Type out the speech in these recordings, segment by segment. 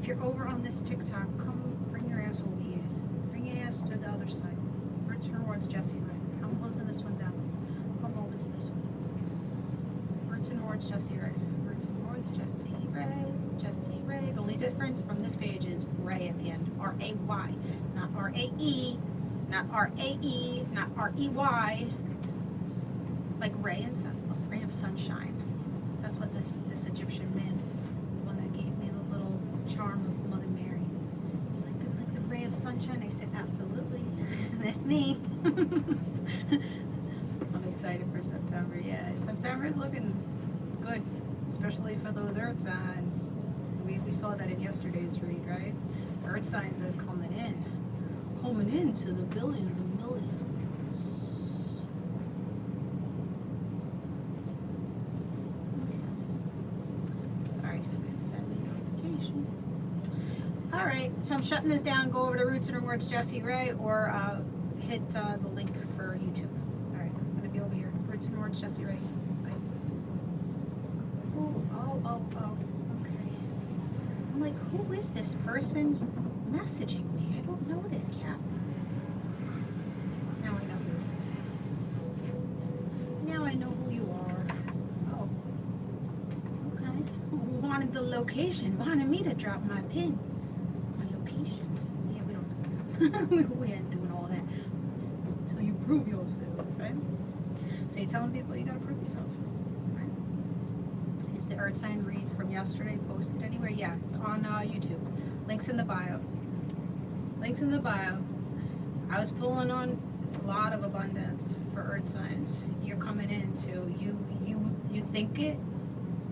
you're over on this TikTok, come bring your ass over here. Bring your ass to the other side. Roots and Rewards, Jessie Ray. I'm closing this one down. Come over to this one. Roots and Rewards, Jessie Ray. Roots and Rewards, Jessie Ray. Jessie Ray. The only difference from this page is Ray at the end. R-A-Y. Not R-A-E. Not R-A-E. Not R-E-Y. Like ray and sun. Ray of sunshine. That's what this Egyptian man, the one that gave me the little charm of Mother Mary. It's like the ray of sunshine. I said, absolutely. That's me. I'm excited for September. Yeah, September is looking good, especially for those earth signs. We saw that in yesterday's read, right? Earth signs are coming into the billions and millions. Sorry, somebody sent me a notification. All right, so I'm shutting this down. Go over to Roots and Rewards Jessie Ray, or hit the link for YouTube. All right, I'm gonna be over here. Roots and Rewards Jessie Ray. Bye. Oh. Okay. I'm like, who is this person messaging me? I don't know this cat. Now I know who it is. Now I know who you are. Oh. Okay. Wanted the location. Wanted me to drop my pin. My location. Yeah, we don't do that. We ain't doing all that until you prove yourself, right? So you're telling people you gotta prove yourself, right? Is the earth sign read from yesterday posted anywhere? Yeah, it's on YouTube. Links in the bio. Links in the bio. I was pulling on a lot of abundance for earth signs. You're coming into you think it,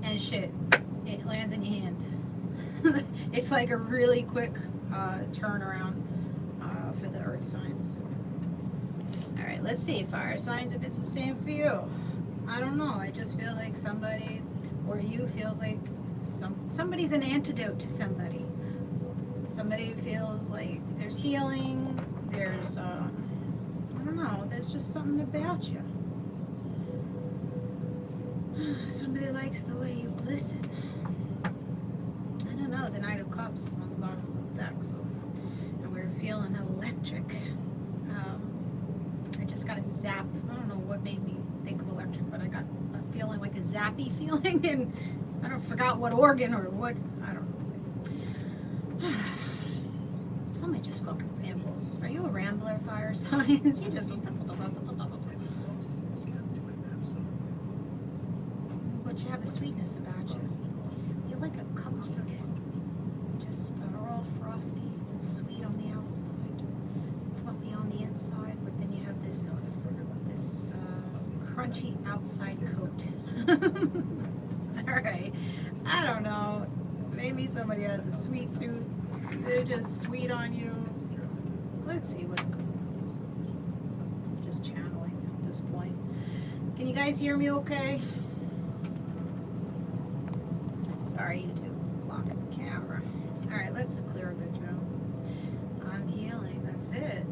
and shit, it lands in your hand. It's like a really quick turnaround for the earth signs. All right, let's see, fire signs, if it's the same for you. I don't know. I just feel like somebody, or you, feels like somebody's an antidote to somebody. Somebody feels like there's healing. There's I don't know. There's just something about you. Somebody likes the way you listen. I don't know. The Knight of Cups is on the bottom of the deck, so, and we're feeling electric. I just got a zap. I don't know what made me think of electric, but I got a feeling like a zappy feeling, and I don't forgot what organ or what. I don't know. Somebody just fucking rambles. Are you a rambler, fire signs? You just. But you have a sweetness about you. You're like a cupcake. Just all frosty and sweet on the outside, fluffy on the inside, but then you have this crunchy outside coat. All right. I don't know. Maybe somebody has a sweet tooth. They're just sweet on you. Let's see what's going on. Just channeling at this point. Can you guys hear me okay? Sorry, YouTube blocking the camera. Alright, let's clear a bit, Joe. I'm healing. That's it.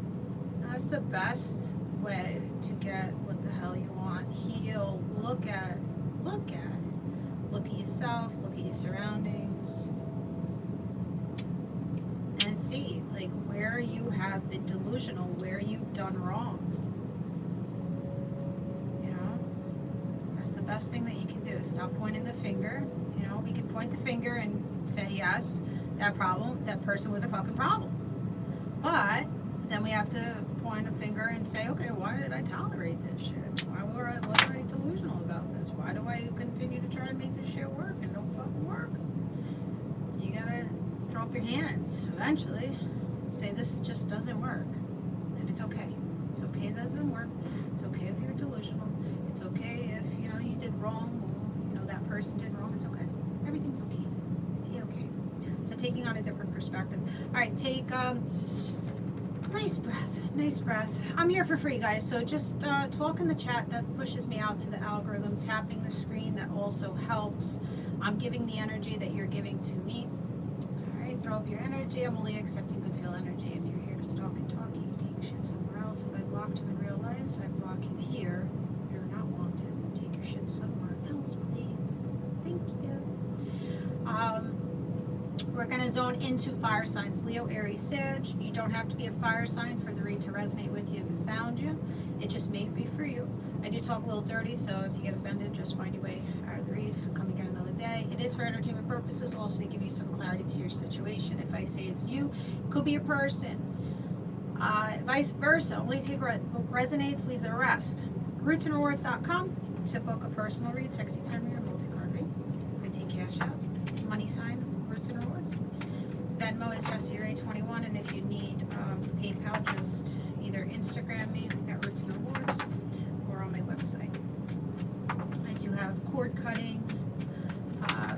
That's the best way to get what the hell you want. Heal. Look at it. Look at yourself. Look at your surroundings. And see, like, where you have been delusional, where you've done wrong. You know? That's the best thing that you can do. Stop pointing the finger. You know, we can point the finger and say, yes, that person was a fucking problem. But then we have to point a finger and say, okay, why did I tolerate this shit? Why was I delusional about this? Why do I continue to try to make this shit work and don't fucking work? You gotta throw up your hands eventually. Say, this just doesn't work. And it's okay. It's okay it doesn't work. It's okay if you're delusional. It's okay if, you know, you did wrong, or, you know, that person did wrong. It's okay. Everything's okay. Yeah, okay. So taking on a different perspective. All right, take nice breath. Nice breath. I'm here for free, guys. So just talk in the chat. That pushes me out to the algorithm. Tapping the screen, that also helps. I'm giving the energy that you're giving to me. All right, throw up your energy. I'm only accepting good feel energy. If you're here to stalk and talk, you can take your shit somewhere else. If I blocked you in real life, I block you here. You're not wanted. Take your shit somewhere else, please. Thank you. We're going to zone into fire signs, Leo, Aries, Sag. You don't have to be a fire sign for the read to resonate with you if it found you. It just may be for you. I do talk a little dirty, so if you get offended, just find your way out of the read. Come again another day. It is for entertainment purposes, also to give you some clarity to your situation. If I say it's you, it could be a person. Vice versa. Only take what resonates, leave the rest. Rootsandrewards.com to book a personal read, sexy time read, multi-card read. I take Cashapp, money sign, Roots and Rewards. Venmo is Jessie Ray21, and if you need PayPal, just either Instagram me at Roots and Rewards or on my website. I do have cord cutting,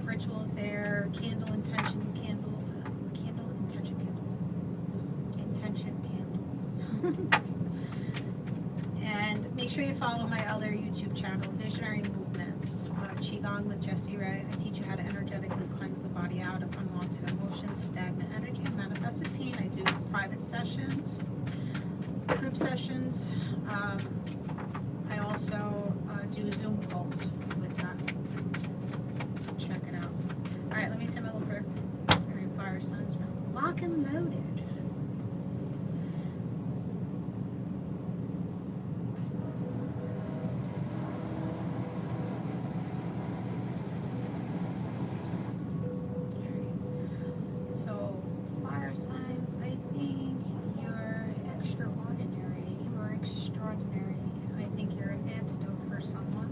rituals there, candle intention candles, and make sure you follow my other YouTube channel, Visionary Movements, QiGong with Jessie Ray. I teach you how to energetically cleanse the body out of unwanted emotions, stagnant energy, and manifested pain. I do private sessions, group sessions. I also do Zoom calls with that. So check it out. All right, let me say my little prayer. All right, fire signs, lock and loaded. Signs, I think you're extraordinary. You are extraordinary. I think you're an antidote for someone.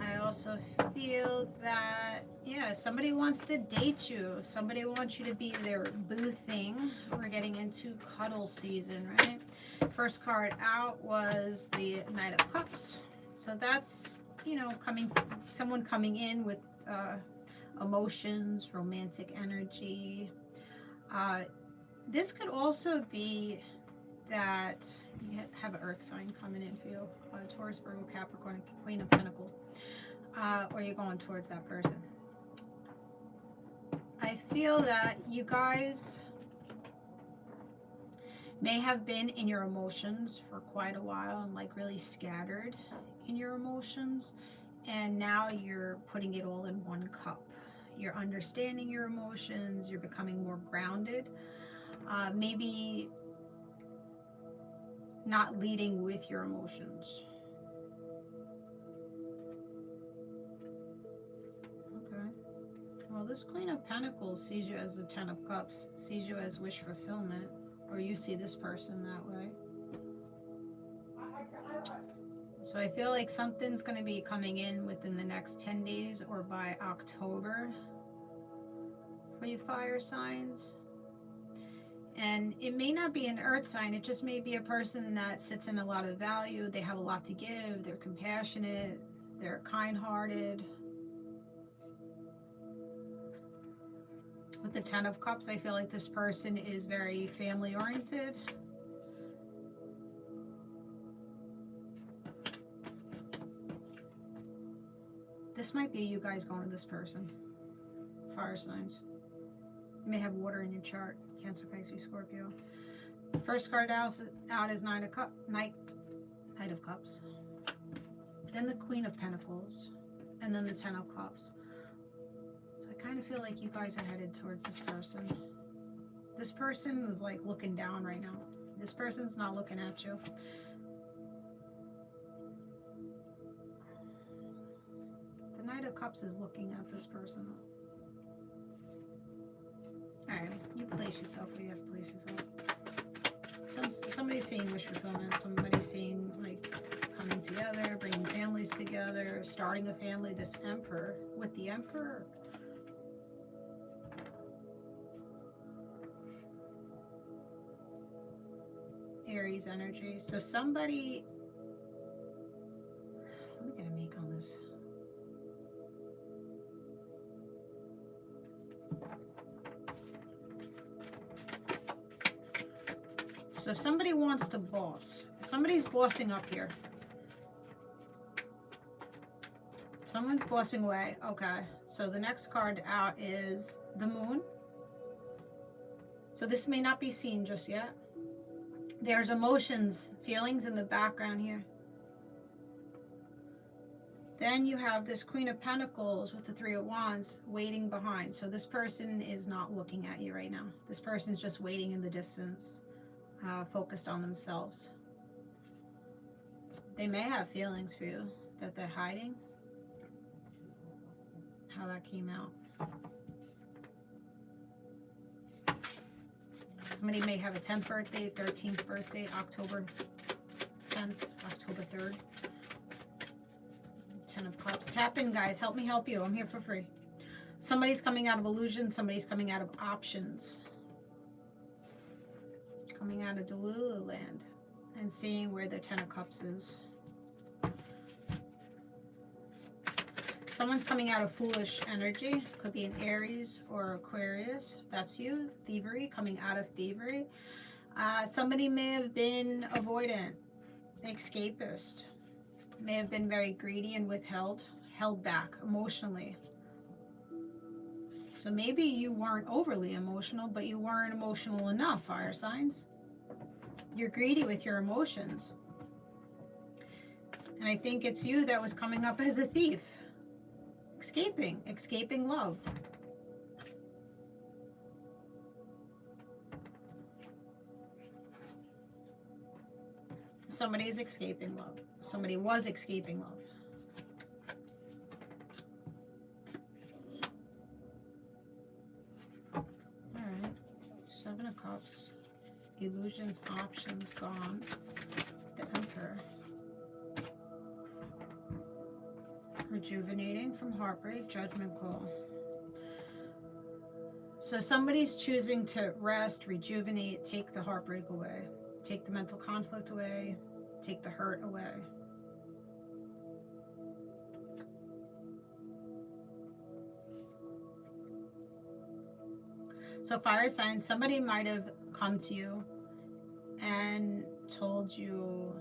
I also feel that, yeah, somebody wants to date you. Somebody wants you to be their boo thing. We're getting into cuddle season, right? First card out was the Knight of Cups. So that's, you know, someone coming in with emotions, romantic energy. This could also be that you have an earth sign coming in for you, Taurus, Virgo, Capricorn, Queen of Pentacles, or you're going towards that person. I feel that you guys may have been in your emotions for quite a while and like really scattered in your emotions, and now you're putting it all in one cup. You're understanding your emotions, you're becoming more grounded, maybe not leading with your emotions. Okay. Well, this Queen of Pentacles sees you as the Ten of Cups, sees you as wish fulfillment, or you see this person that way. So I feel like something's going to be coming in within the next 10 days or by October for you fire signs. And it may not be an earth sign, it just may be a person that sits in a lot of value. They have a lot to give, they're compassionate, they're kind-hearted. With the Ten of Cups, I feel like this person is very family-oriented. This might be you guys going to this person. Fire signs. You may have water in your chart. Cancer, Pisces, Scorpio. First card out is Knight of Cups. Then the Queen of Pentacles. And then the Ten of Cups. So I kind of feel like you guys are headed towards this person. This person is like looking down right now. This person's not looking at you. The Knight of Cups is looking at this person. Alright, you place yourself where you have to place yourself. Somebody's seeing wish fulfillment. Somebody's seeing like coming together, bringing families together, starting a family. This Emperor, with the Emperor, Aries energy. So somebody, what am I gonna make on this? So if somebody wants to boss, somebody's bossing up here. Someone's bossing away. Okay, so the next card out is the Moon. So this may not be seen just yet. There's emotions, feelings in the background here. Then you have this Queen of Pentacles with the Three of Wands waiting behind. So this person is not looking at you right now. This person is just waiting in the distance, focused on themselves. They may have feelings for you that they're hiding. How that came out. Somebody may have a 10th birthday, 13th birthday, October 10th, October 3rd. 10 of Cups. Tap in, guys. Help me help you. I'm here for free. Somebody's coming out of illusion. Somebody's coming out of options. Coming out of Delulu land and seeing where the 10 of Cups is. Someone's coming out of foolish energy. Could be an Aries or Aquarius. That's you. Thievery. Coming out of thievery. Somebody may have been avoidant, escapist. May have been very greedy and held back emotionally. So maybe you weren't overly emotional, but you weren't emotional enough, fire signs. You're greedy with your emotions. And I think it's you that was coming up as a thief. Escaping love. Somebody's escaping love. Somebody was escaping love. Alright. 7 of Cups. Illusions, options, gone. The Emperor. Rejuvenating from heartbreak, judgment call. So somebody's choosing to rest, rejuvenate, take the heartbreak away, take the mental conflict away, take the hurt away. So fire signs, somebody might have come to you and told you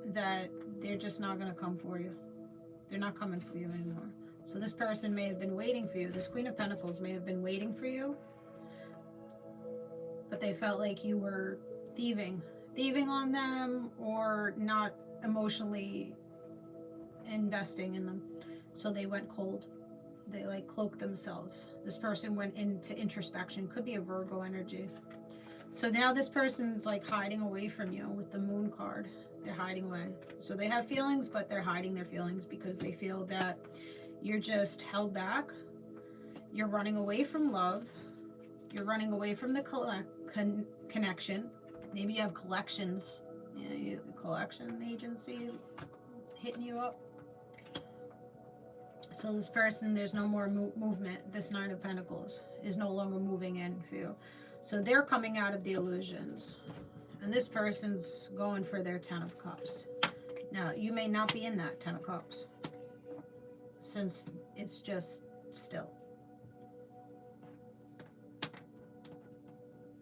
that they're just not going to come for you. They're not coming for you anymore. So this person may have been waiting for you. This Queen of Pentacles may have been waiting for you, but they felt like you were thieving on them or not emotionally investing in them. So they went cold. They like cloaked themselves. This person went into introspection. Could be a Virgo energy. So now this person's like hiding away from you with the Moon card. They're hiding away. So they have feelings, but they're hiding their feelings because they feel that you're just held back. You're running away from love. You're running away from the connection. Maybe you have collections. Yeah, you have a collection agency hitting you up. So this person, there's no more movement. This 9 of Pentacles is no longer moving in for you. So they're coming out of the illusions. And this person's going for their 10 of Cups. Now, you may not be in that 10 of Cups, since it's just still.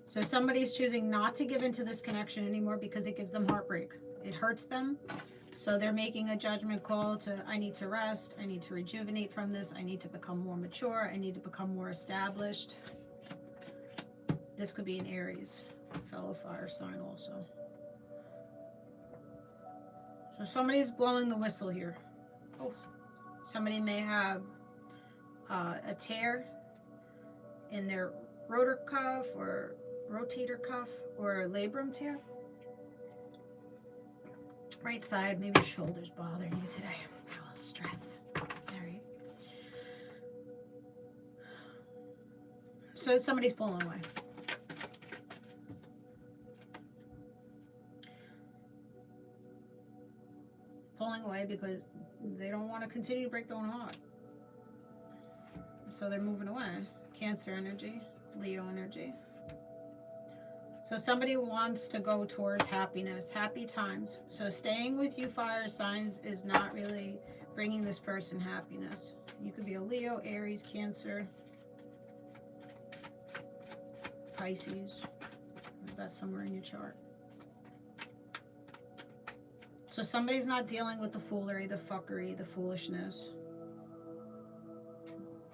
So somebody's choosing not to give into this connection anymore because it gives them heartbreak. It hurts them. So they're making a judgment call to, I need to rest. I need to rejuvenate from this. I need to become more mature. I need to become more established. This could be an Aries, fellow fire sign also. So somebody's blowing the whistle here. Oh, somebody may have a tear in their rotor cuff or rotator cuff or a labrum tear. Right side, maybe shoulders bothering you today. Oh, stress. All right. So somebody's pulling away. Pulling away because they don't want to continue to break their own heart. So they're moving away. Cancer energy, Leo energy. So somebody wants to go towards happiness, happy times. So staying with you fire signs is not really bringing this person happiness. You could be a Leo, Aries, Cancer, Pisces. That's somewhere in your chart. So somebody's not dealing with the foolery, the fuckery, the foolishness.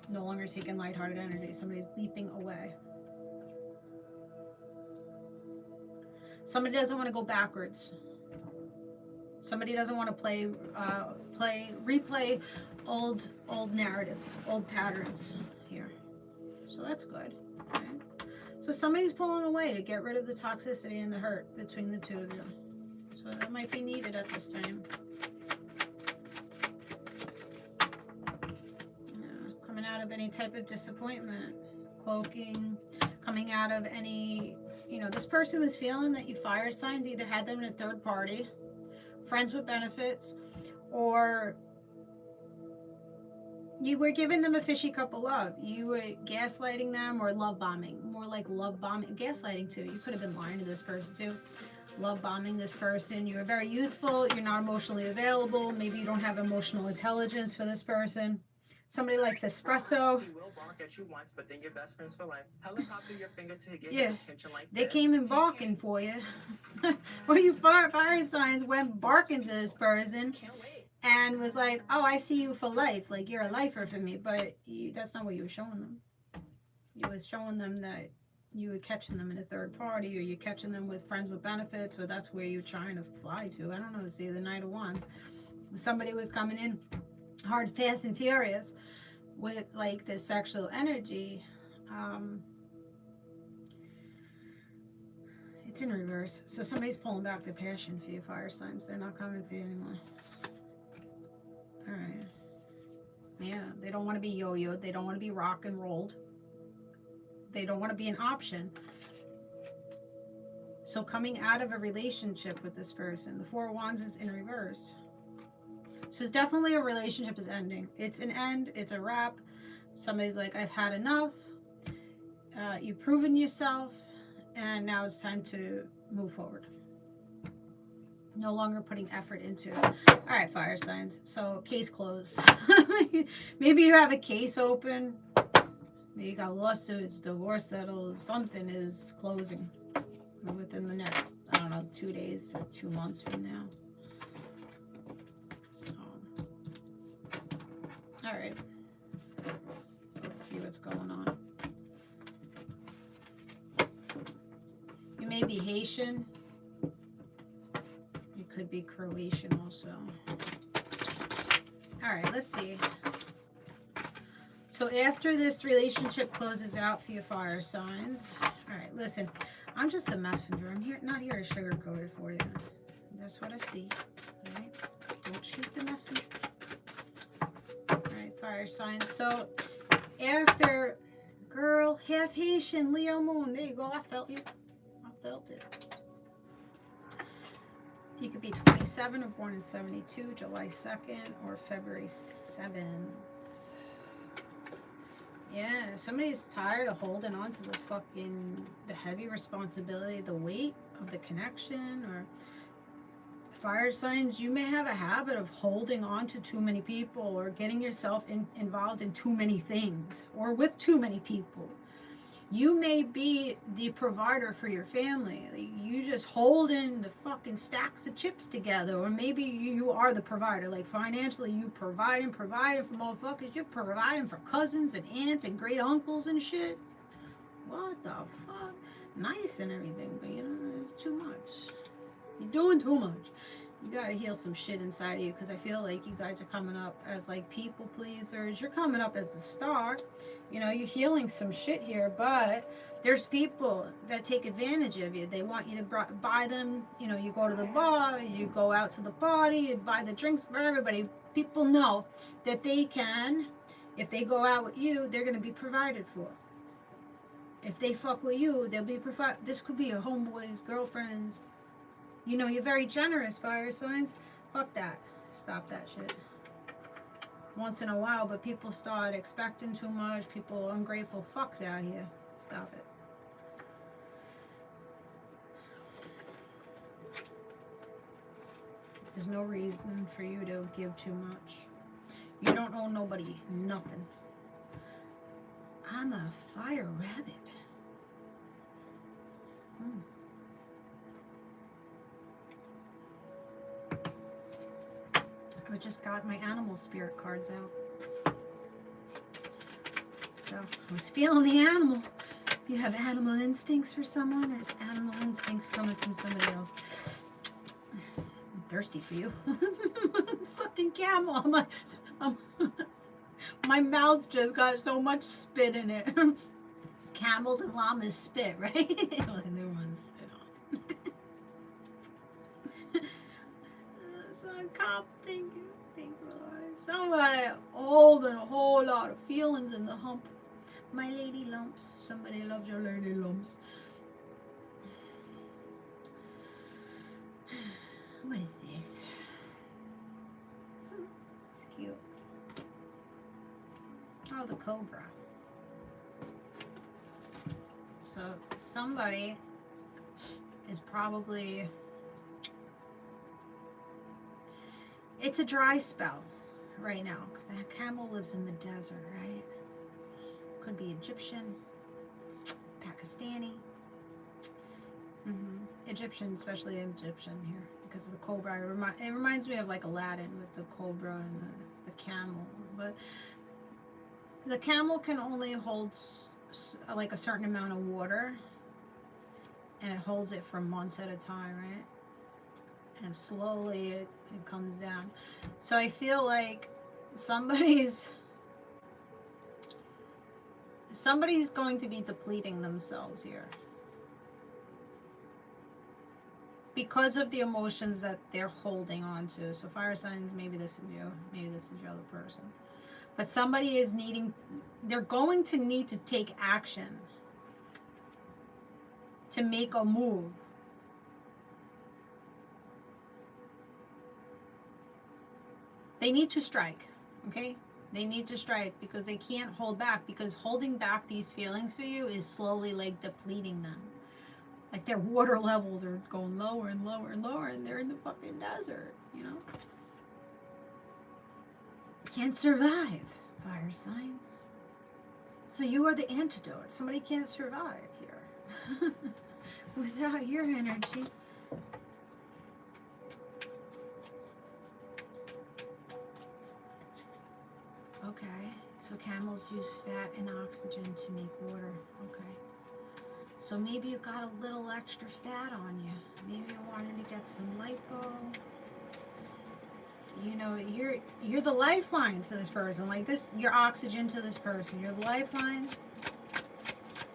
No longer taking lighthearted energy. Somebody's leaping away. Somebody doesn't want to go backwards. Somebody doesn't want to replay old narratives, old patterns here. So that's good. Okay? So somebody's pulling away to get rid of the toxicity and the hurt between the two of you. So that might be needed at this time. Yeah, coming out of any type of disappointment, cloaking, coming out of any, you know, this person was feeling that you fire signs, either had them in a third party, friends with benefits, or you were giving them a fishy cup of love. You were gaslighting them or love bombing. More like love bombing. Gaslighting too. You could have been lying to this person too. Love bombing this person. You are very youthful. You're not emotionally available. Maybe you don't have emotional intelligence for this person. Somebody likes espresso. He will bark at you once, but then you're best friends for life. Helicopter your finger to get Yeah. his attention like They this. came in barking for you. Well, you fire signs went barking to this person and was like, oh, I see you for life. Like, you're a lifer for me. But that's not what you were showing them. You were showing them that you were catching them in a third party, or you're catching them with friends with benefits, or that's where you're trying to fly to. I don't know. See, the Knight of Wands. Somebody was coming in hard, fast, and furious with like this sexual energy. It's in reverse. So somebody's pulling back their passion for you, fire signs. They're not coming for you anymore. All right. Yeah, they don't want to be yo-yoed. They don't want to be rock and rolled. They don't want to be an option. So coming out of a relationship with this person, the Four of Wands is in reverse. So it's definitely a relationship is ending. It's an end. It's a wrap. Somebody's like, I've had enough. You've proven yourself. And now it's time to move forward. No longer putting effort into it. All right, fire signs. So case closed. Maybe you have a case open. Maybe you got lawsuits, divorce settled. Something is closing within the next, I don't know, 2 days to 2 months from now. So, all right. So let's see what's going on. You may be Haitian. You could be Croatian also. All right, let's see. So after this relationship closes out for your fire signs, all right, listen, I'm just a messenger. I'm here, not here to sugarcoat it for you. That's what I see. All right, don't shoot the messenger. All right, fire signs. So after, girl, half Haitian, Leo moon. There you go. I felt you. I felt it. You could be 27 or born in 72, July 2nd or February 7th. Yeah, somebody's tired of holding on to the heavy responsibility, the weight of the connection. Or fire signs, you may have a habit of holding on to too many people, or getting yourself involved in too many things, or with too many people. You may be the provider for your family. You just holding the fucking stacks of chips together. Or maybe you are the provider. Like financially, you providing for motherfuckers. You're providing for cousins and aunts and great uncles and shit. What the fuck? Nice and everything, but you know, it's too much. You're doing too much. You gotta heal some shit inside of you, because I feel like you guys are coming up as like people pleasers. You're coming up as the star. You know, you're healing some shit here, but there's people that take advantage of you. They want you to buy them. You know, you go to the bar, you go out to the party, you buy the drinks for everybody. People know that they can, if they go out with you, they're going to be provided for. If they fuck with you, they'll be provided. This could be your homeboys, girlfriends. You know, you're very generous, fire signs. Fuck that. Stop that shit. Once in a while, but people start expecting too much. People ungrateful fucks out here. Stop it. There's no reason for you to give too much. You don't owe nobody nothing. I'm a fire rabbit. I just got my animal spirit cards out. So I was feeling the animal. If you have animal instincts for someone, there's animal instincts coming from somebody else. I'm thirsty for you. Fucking camel. I'm like, my mouth just got so much spit in it. Camels and llamas spit, right? Like they want to spit on. So thank you, Lord. Somebody holding a whole lot of feelings in the hump. My lady lumps. Somebody loves your lady lumps. What is this? It's cute. Oh, the cobra. So somebody is probably, it's a dry spell right now because that camel lives in the desert, right? Could be Egyptian, Pakistani. Egyptian, especially Egyptian here because of the cobra. It reminds me of like Aladdin with the cobra and the camel. But the camel can only hold like a certain amount of water, and it holds it for months at a time, right? And slowly it comes down. So I feel like somebody's going to be depleting themselves here because of the emotions that they're holding on to. So fire signs, maybe this is you, maybe this is your other person. But somebody is they're going to need to take action to make a move. They need to strike, okay? They need to strike because they can't hold back, because holding back these feelings for you is slowly like depleting them. Like their water levels are going lower and lower and lower, and they're in the fucking desert, you know? Can't survive, fire signs. So you are the antidote. Somebody can't survive here without your energy. Okay, so camels use fat and oxygen to make water. Okay. So maybe you got a little extra fat on you. Maybe you wanted to get some lipo. You know, you're the lifeline to this person. Like this, you're oxygen to this person. You're the lifeline.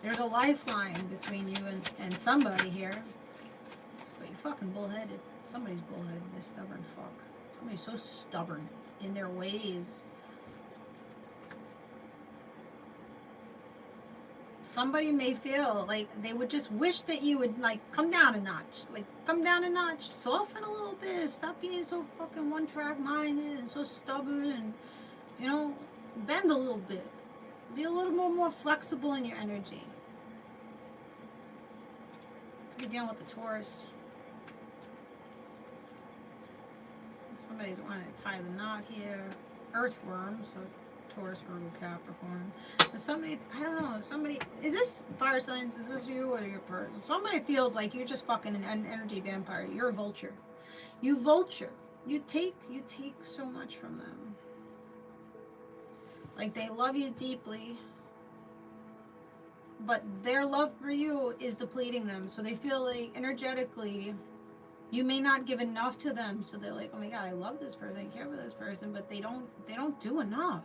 There's a lifeline between you and somebody here. But you're fucking bullheaded. Somebody's bullheaded, this stubborn fuck. Somebody's so stubborn in their ways. Somebody may feel like they would just wish that you would like come down a notch. Like come down a notch, soften a little bit, stop being so fucking one-track minded and so stubborn, and you know, bend a little bit. Be a little more flexible in your energy. You're dealing with the Taurus. Somebody's wanting to tie the knot here. Earthworm, so Taurus, Virgo, Capricorn. But somebody, I don't know, somebody, is this fire signs? Is this you or your person? Somebody feels like you're just fucking an energy vampire. You're a vulture. You vulture. You take so much from them. Like they love you deeply, but their love for you is depleting them. So they feel like energetically you may not give enough to them. So they're like, oh my God, I love this person, I care for this person, but they don't do enough.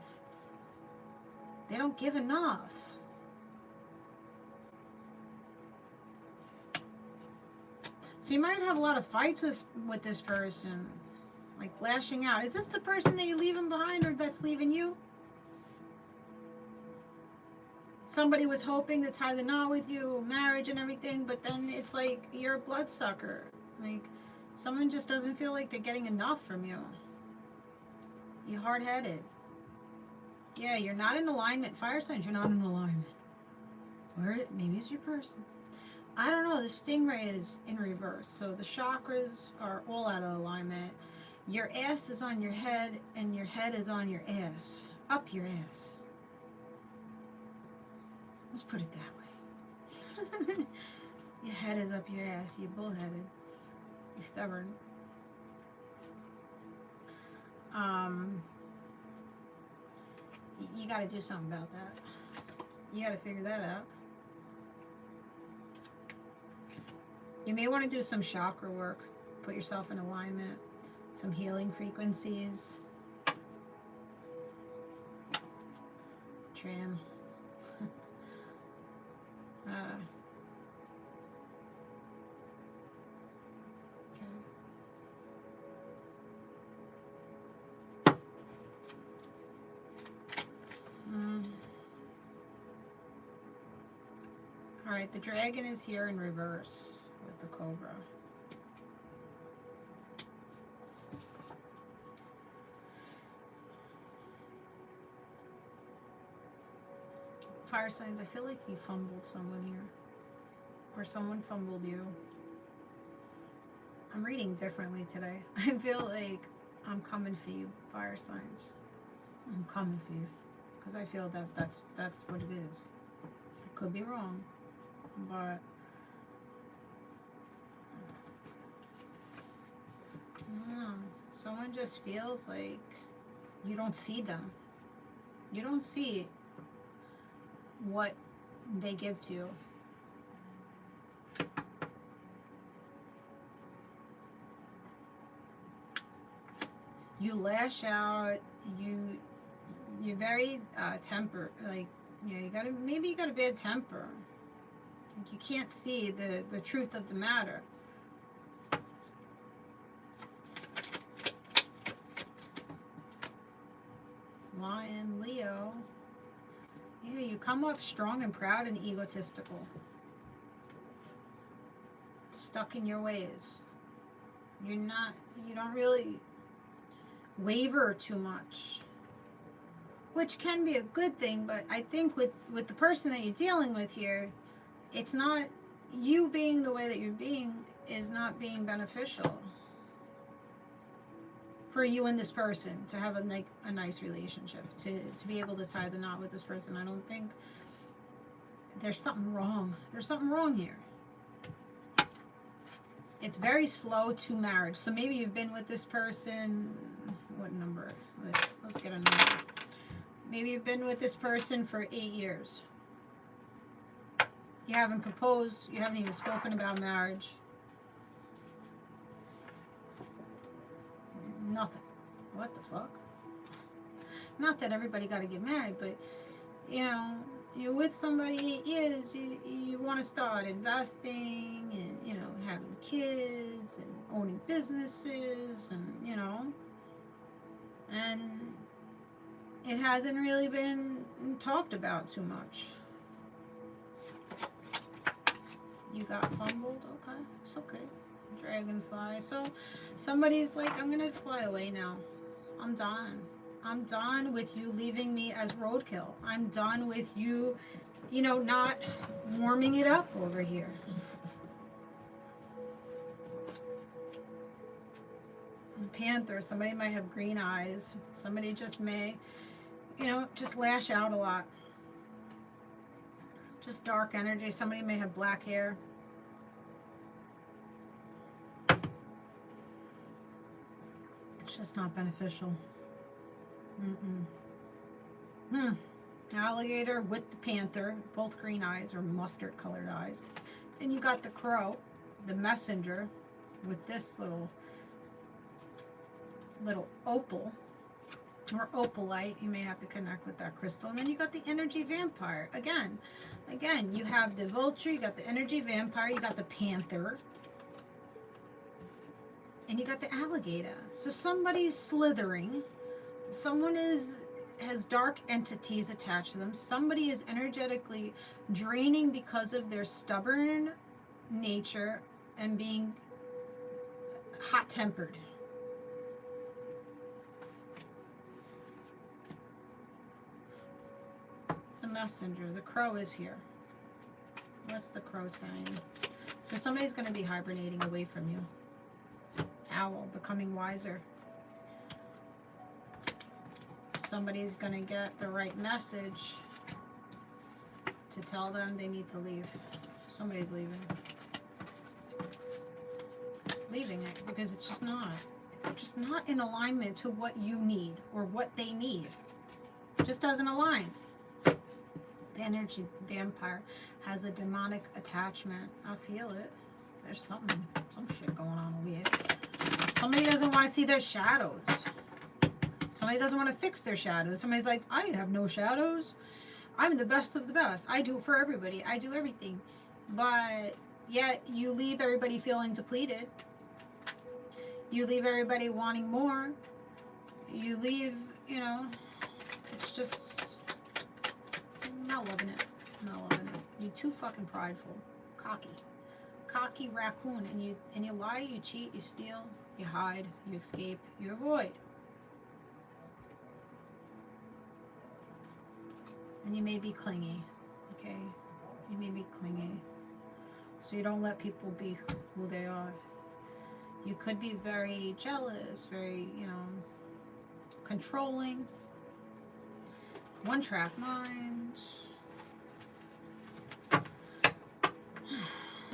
They don't give enough. So you might have a lot of fights with this person, like lashing out. Is this the person that you're leaving behind, or that's leaving you? Somebody was hoping to tie the knot with you, marriage and everything, but then it's like you're a bloodsucker. Like someone just doesn't feel like they're getting enough from you. You're hard-headed. Yeah, you're not in alignment. Fire signs, you're not in alignment. Or maybe it's your person. I don't know. The stingray is in reverse. So the chakras are all out of alignment. Your ass is on your head, and your head is on your ass. Up your ass. Let's put it that way. Your head is up your ass. You're bullheaded. You're stubborn. You got to do something about that. You got to figure that out. You may want to do some chakra work. Put yourself in alignment. some healing frequencies. Tram. Alright, the dragon is here in reverse with the cobra. Fire signs, I feel like you fumbled someone here. Or someone fumbled you. I'm reading differently today. I feel like I'm coming for you, fire signs. I'm coming for you. Because I feel that that's what it is. I could be wrong. But I don't know. Someone just feels like you don't see them. You don't see what they give to you. You lash out. You're very temper. Like, you know, maybe you got a bad temper. You can't see the truth of the matter. Lion, Leo. Yeah, you come up strong and proud and egotistical. Stuck in your ways. You don't really waver too much. Which can be a good thing, but I think with the person that you're dealing with here, it's not, you being the way that you're being is not being beneficial for you and this person to have a nice relationship, to be able to tie the knot with this person. I don't think, there's something wrong. There's something wrong here. It's very slow to marriage. So maybe you've been with this person, what number? Let's get a number. Maybe you've been with this person for 8 years. You haven't proposed. You haven't even spoken about marriage. Nothing. What the fuck? Not that everybody got to get married, but, you know, you're with somebody 8 years, you want to start investing and, you know, having kids and owning businesses and, you know, and it hasn't really been talked about too much. You got fumbled? Okay, it's okay. Dragonfly. So somebody's like, I'm gonna fly away now. I'm done. I'm done with you leaving me as roadkill. I'm done with you, you know, not warming it up over here. Panther, somebody might have green eyes. Somebody just may, you know, just lash out a lot. Just dark energy. Somebody may have black hair. It's just not beneficial. Alligator with the panther, both green eyes or mustard colored eyes. Then you got the crow, the messenger, with this little opal or opalite. You may have to connect with that crystal. And then you got the energy vampire. Again, you have the vulture, you got the energy vampire, you got the panther, and you got the alligator. So somebody's slithering. Someone has dark entities attached to them. Somebody is energetically draining because of their stubborn nature and being hot-tempered. The messenger, the crow is here. What's the crow saying? So somebody's going to be hibernating away from you. Owl, becoming wiser. Somebody's going to get the right message to tell them they need to leave. Somebody's leaving. Leaving it because it's just not in alignment to what you need or what they need. It just doesn't align. The energy vampire has a demonic attachment. I feel it. There's some shit going on over here. Somebody doesn't want to see their shadows. Somebody doesn't want to fix their shadows. Somebody's like, I have no shadows. I'm the best of the best. I do it for everybody. I do everything. But yet you leave everybody feeling depleted. You leave everybody wanting more. You leave, you know, it's just, I'm not loving it. I'm not loving it. You're too fucking prideful. Cocky raccoon. And you lie, you cheat, you steal, you hide, you escape, you avoid. And you may be clingy, okay? You may be clingy. So you don't let people be who they are. You could be very jealous, very, you know, controlling. One-track mind.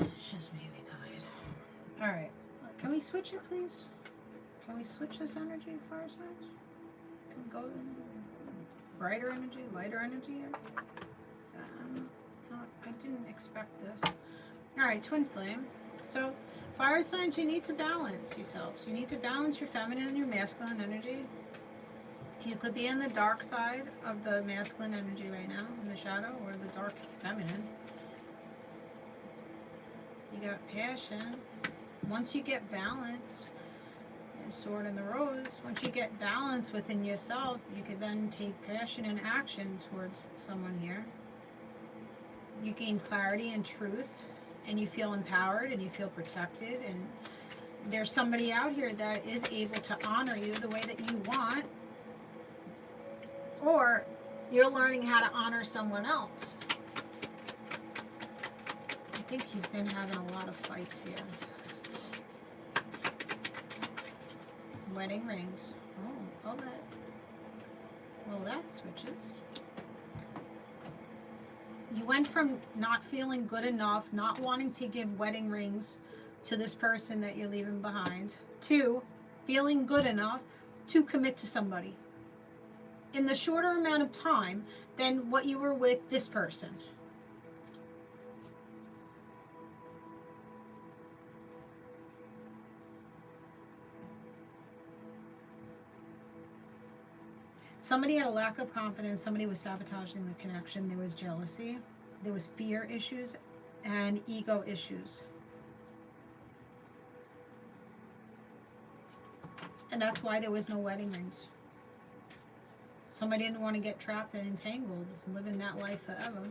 It's just made me tired. Alright. Can we switch it, please? Can we switch this energy for ourselves? Can we go brighter energy, lighter energy here? I didn't expect this. Alright, twin flame. So, fire signs, you need to balance yourselves. You need to balance your feminine and your masculine energy. You could be in the dark side of the masculine energy right now, in the shadow, or the dark feminine. You got passion. Once you get balanced, sword in the rose, once you get balance within yourself, you can then take passion and action towards someone here. You gain clarity and truth, and you feel empowered and you feel protected, and there's somebody out here that is able to honor you the way that you want, or you're learning how to honor someone else. I think you've been having a lot of fights here. Wedding rings. Oh, okay. Well, that switches. You went from not feeling good enough, not wanting to give wedding rings to this person that you're leaving behind, to feeling good enough to commit to somebody in the shorter amount of time than what you were with this person. Somebody had a lack of confidence. Somebody was sabotaging the connection. There was jealousy. There was fear issues and ego issues. And that's why there was no wedding rings. Somebody didn't want to get trapped and entangled, living that life forever.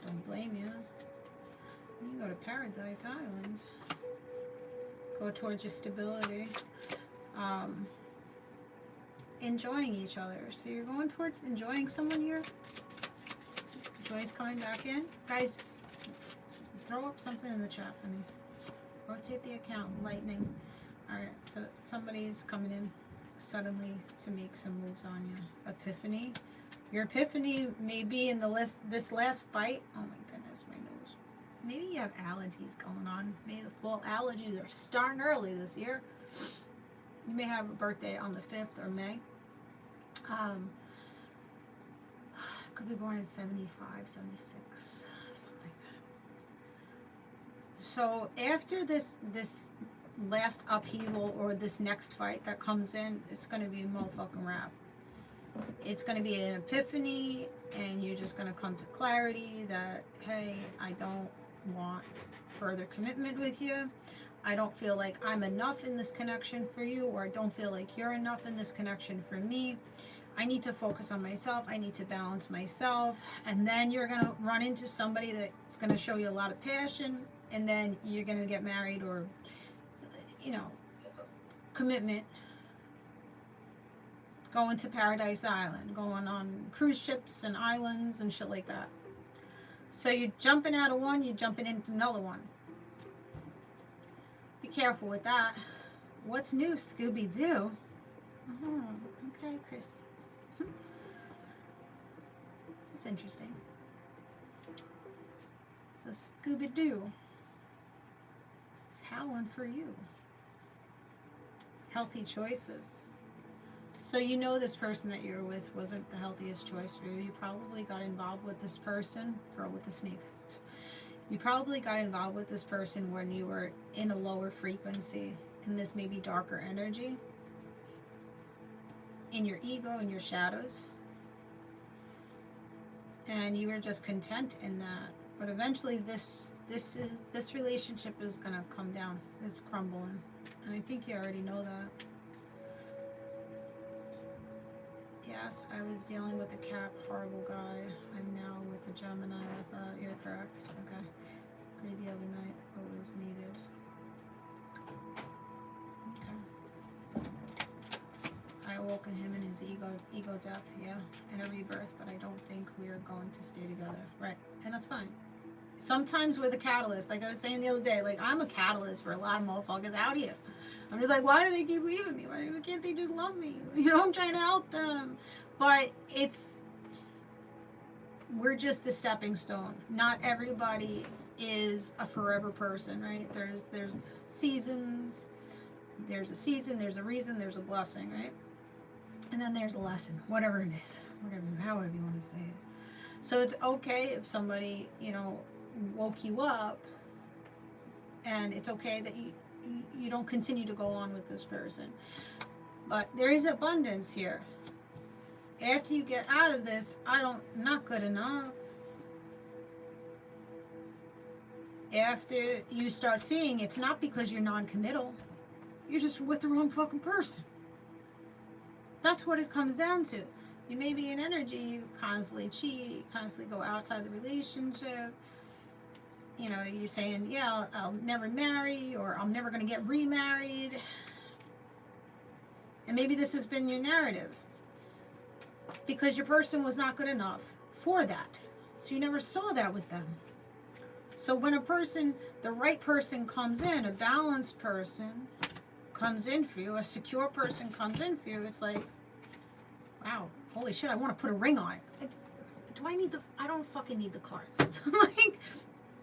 Don't blame you. You can go to Paradise Island. Go towards your stability. Enjoying each other. So you're going towards enjoying someone here. Joy's coming back in. Guys, throw up something in the chat for me. Rotate the account. Lightning. Alright, so somebody's coming in suddenly to make some moves on you. Epiphany. Your epiphany may be in the list. This last bite. Oh my goodness, my nose. Maybe you have allergies going on. Maybe the fall allergies are starting early this year. You may have a birthday on the 5th or May. Could be born in 75, 76, something like that. So after this last upheaval or this next fight that comes in, it's going to be a motherfucking wrap. It's going to be an epiphany, and you're just going to come to clarity that, hey, I don't want further commitment with you. I don't feel like I'm enough in this connection for you, or I don't feel like you're enough in this connection for me. I need to focus on myself. I need to balance myself. And then you're going to run into somebody that's going to show you a lot of passion, and then you're going to get married, or, you know, commitment. Going to Paradise Island, going on cruise ships and islands and shit like that. So you're jumping out of one, you're jumping into another one. Be careful with that. What's new, Scooby-Doo? Oh, okay, Christy. That's interesting. So Scooby-Doo is howling for you. Healthy choices. So you know this person that you were with wasn't the healthiest choice for you. You probably got involved with this person, girl with the snake. You probably got involved with this person when you were in a lower frequency, in this maybe darker energy, in your ego, in your shadows, and you were just content in that. But eventually this relationship is gonna come down. It's crumbling, and I think you already know that. Yes, I was dealing with a Cap, horrible guy. I'm now with a Gemini. I thought you're correct. Okay. Agreed the other night. What was needed? Okay. I awoken him in his ego death, yeah, and a rebirth, but I don't think we're going to stay together. Right. And that's fine. Sometimes we're the catalyst. Like I was saying the other day, like I'm a catalyst for a lot of motherfuckers out here. I'm just like, why do they keep leaving me? Why can't they just love me? You know, I'm trying to help them. But we're just a stepping stone. Not everybody is a forever person, right? There's seasons. There's a season, there's a reason, there's a blessing, right? And then there's a lesson, whatever it is, however you want to say it. So it's okay if somebody, you know, woke you up, and it's okay that you don't continue to go on with this person. But there is abundance here. After you get out of this, not good enough. After you start seeing it's not because you're non-committal, you're just with the wrong fucking person. That's what it comes down to. You may be in energy, you constantly cheat, constantly go outside the relationship. You know, you're saying, yeah, I'll never marry, or I'm never going to get remarried. And maybe this has been your narrative, because your person was not good enough for that. So you never saw that with them. So when a person, the right person comes in, a balanced person comes in for you, a secure person comes in for you, it's like, wow, holy shit, I want to put a ring on it. I don't fucking need the cards. Like,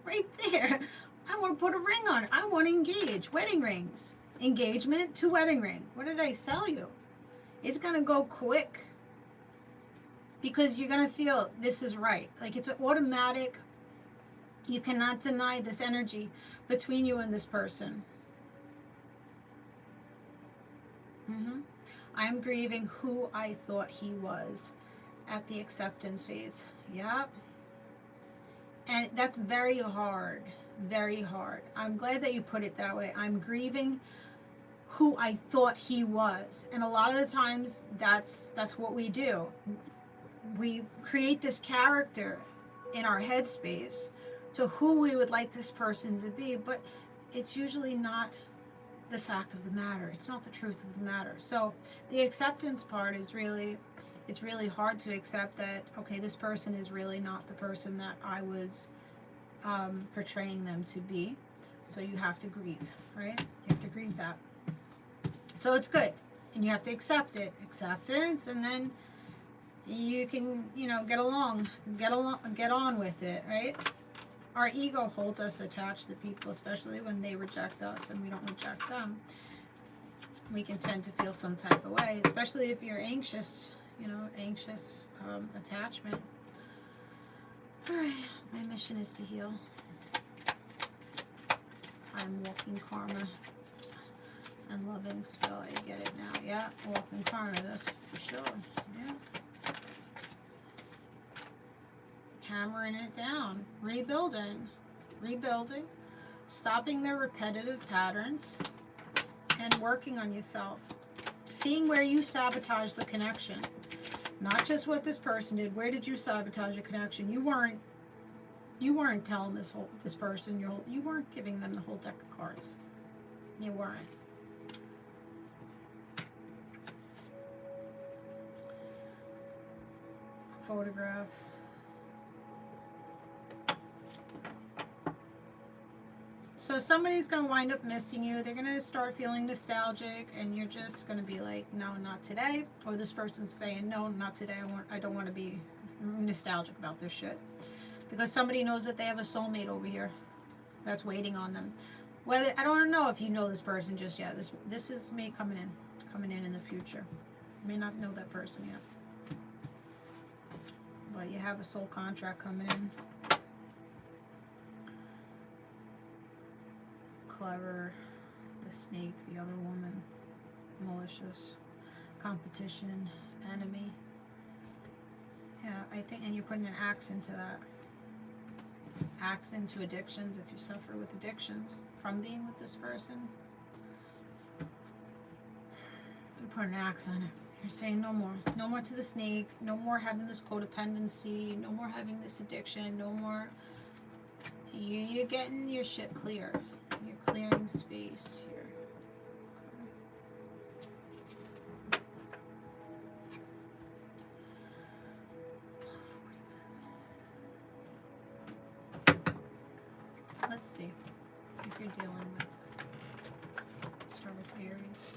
right there, I want to put a ring on it. I want to engage. Wedding rings. Engagement to wedding ring. What did I sell you? It's going to go quick, because you're going to feel this is right. Like, it's automatic. You cannot deny this energy between you and this person. I'm grieving who I thought he was at the acceptance phase. Yep. And that's very hard. Very hard. I'm glad that you put it that way. I'm grieving who I thought he was. And a lot of the times that's what we do. We create this character in our headspace to who we would like this person to be, but it's usually not the fact of the matter. It's not the truth of the matter. So the acceptance part is it's really hard to accept that, okay, this person is really not the person that I was portraying them to be. So you have to grieve, right? You have to grieve that. So it's good, and you have to accept it. Acceptance, and then you can, you know, get on with it, right? Our ego holds us attached to people, especially when they reject us and we don't reject them. We can tend to feel some type of way, especially if you're anxious, you know, anxious attachment. All right, my mission is to heal. I'm walking karma and loving spell. I get it now. Yeah, walking karma, that's for sure. Yeah. Hammering it down, rebuilding, stopping the repetitive patterns, and working on yourself. Seeing where you sabotage the connection. Not just what this person did. Where did you sabotage a connection? You weren't telling this person you weren't giving them the whole deck of cards. You weren't. Photograph. So somebody's going to wind up missing you. They're going to start feeling nostalgic, and you're just going to be like, no, not today. Or this person's saying, no, not today. I don't want to be nostalgic about this shit. Because somebody knows that they have a soulmate over here that's waiting on them. Whether, I don't know if you know this person just yet. This is me coming in the future. You may not know that person yet. But you have a soul contract coming in. Clever, the snake, the other woman, malicious, competition, enemy. Yeah, I think, and you're putting an axe into that. Axe into addictions, if you suffer with addictions from being with this person. You put an axe on it. You're saying no more. No more to the snake. No more having this codependency. No more having this addiction. No more. You're getting your shit clear. You're clearing space here. Let's see if you're dealing with. Start with Aries.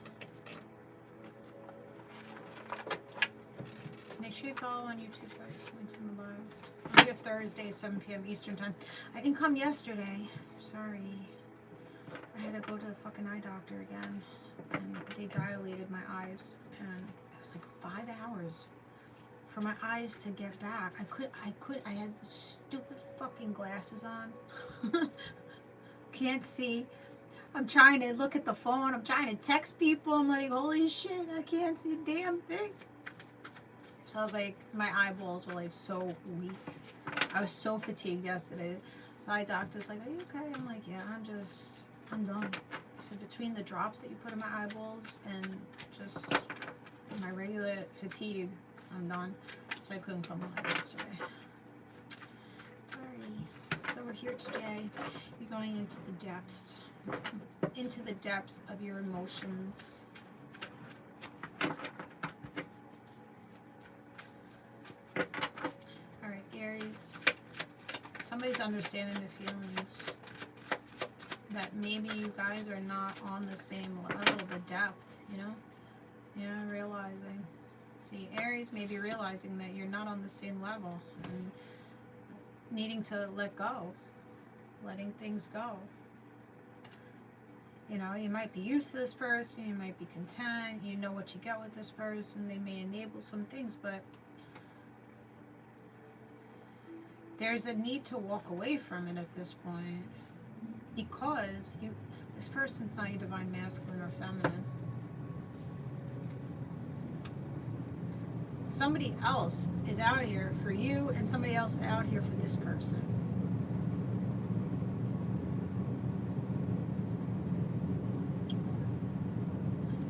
Make sure you follow on YouTube, guys. Links in the bio. I'll be here Thursday, 7 p.m. Eastern time. I didn't come yesterday. Sorry. I had to go to the fucking eye doctor again, and they dilated my eyes, and it was like 5 hours for my eyes to get back. I had the stupid fucking glasses on. Can't see. I'm trying to look at the phone. I'm trying to text people. I'm like, holy shit, I can't see a damn thing. So I was like, my eyeballs were like so weak. I was so fatigued yesterday. My doctor's like, are you okay? I'm like, yeah, I'm done. I said, between the drops that you put in my eyeballs and just my regular fatigue, I'm done. So I couldn't come on yesterday. Sorry. So we're here today. You're going into the depths of your emotions. All right, Aries. Somebody's understanding the feelings that maybe you guys are not on the same level, the depth, you know? Yeah, realizing. See, Aries may be realizing that you're not on the same level and needing to let go, letting things go. You know, you might be used to this person, you might be content, you know what you get with this person, they may enable some things, but there's a need to walk away from it at this point because this person's not your divine masculine or feminine. Somebody else is out here for you and somebody else out here for this person.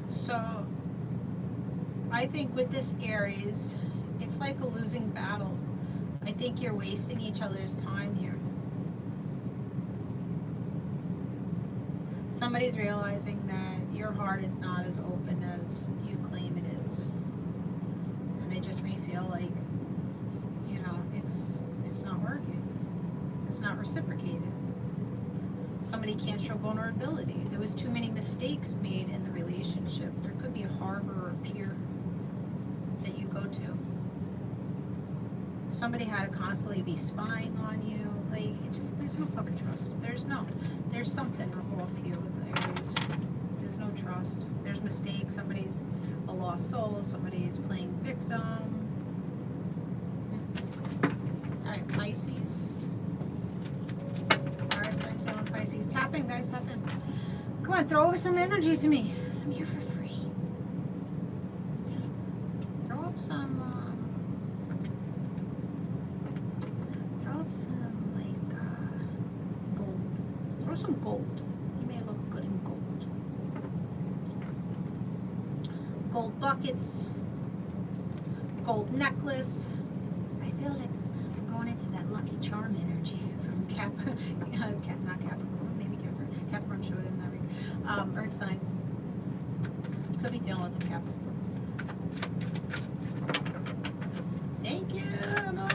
So I think with this Aries, it's like a losing battle. I think you're wasting each other's time here. Somebody's realizing that your heart is not as open as you claim it is. And they just may feel like, you know, it's not working. It's not reciprocated. Somebody can't show vulnerability. There was too many mistakes made in the relationship. There could be a harbor or a pier that you go to. Somebody had to constantly be spying on you. Like, it just, there's no fucking trust. There's something off here with the Aries. There's no trust. There's mistakes. Somebody's a lost soul. Somebody's playing victim. Alright, Pisces. Fire signs on Pisces. Tap in, guys, tap in. Come on, throw over some energy to me. I'm here for free. Throw up some, gold. Throw some gold. You may look good in gold. Gold buckets. Gold necklace. I feel like I'm going into that Lucky Charm energy from Capricorn, not Capricorn, maybe Capricorn showed it in that ring. Earth signs. Could be dealing with the Capricorn. Thank you, Emma,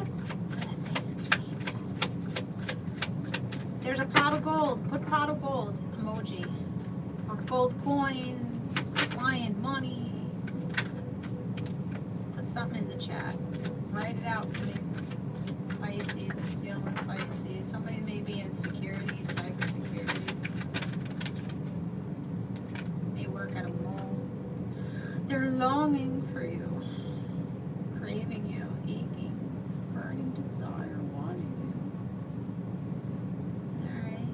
for that nice cream. There's a pot of gold. Put pot of gold emoji. Or gold coins, flying money. Put something in the chat. Write it out for me. Pisces, if you're dealing with Pisces. Somebody may be in security, cybersecurity. May work at a mall. They're longing for you. Craving you, aching, burning desire, wanting you. Alright.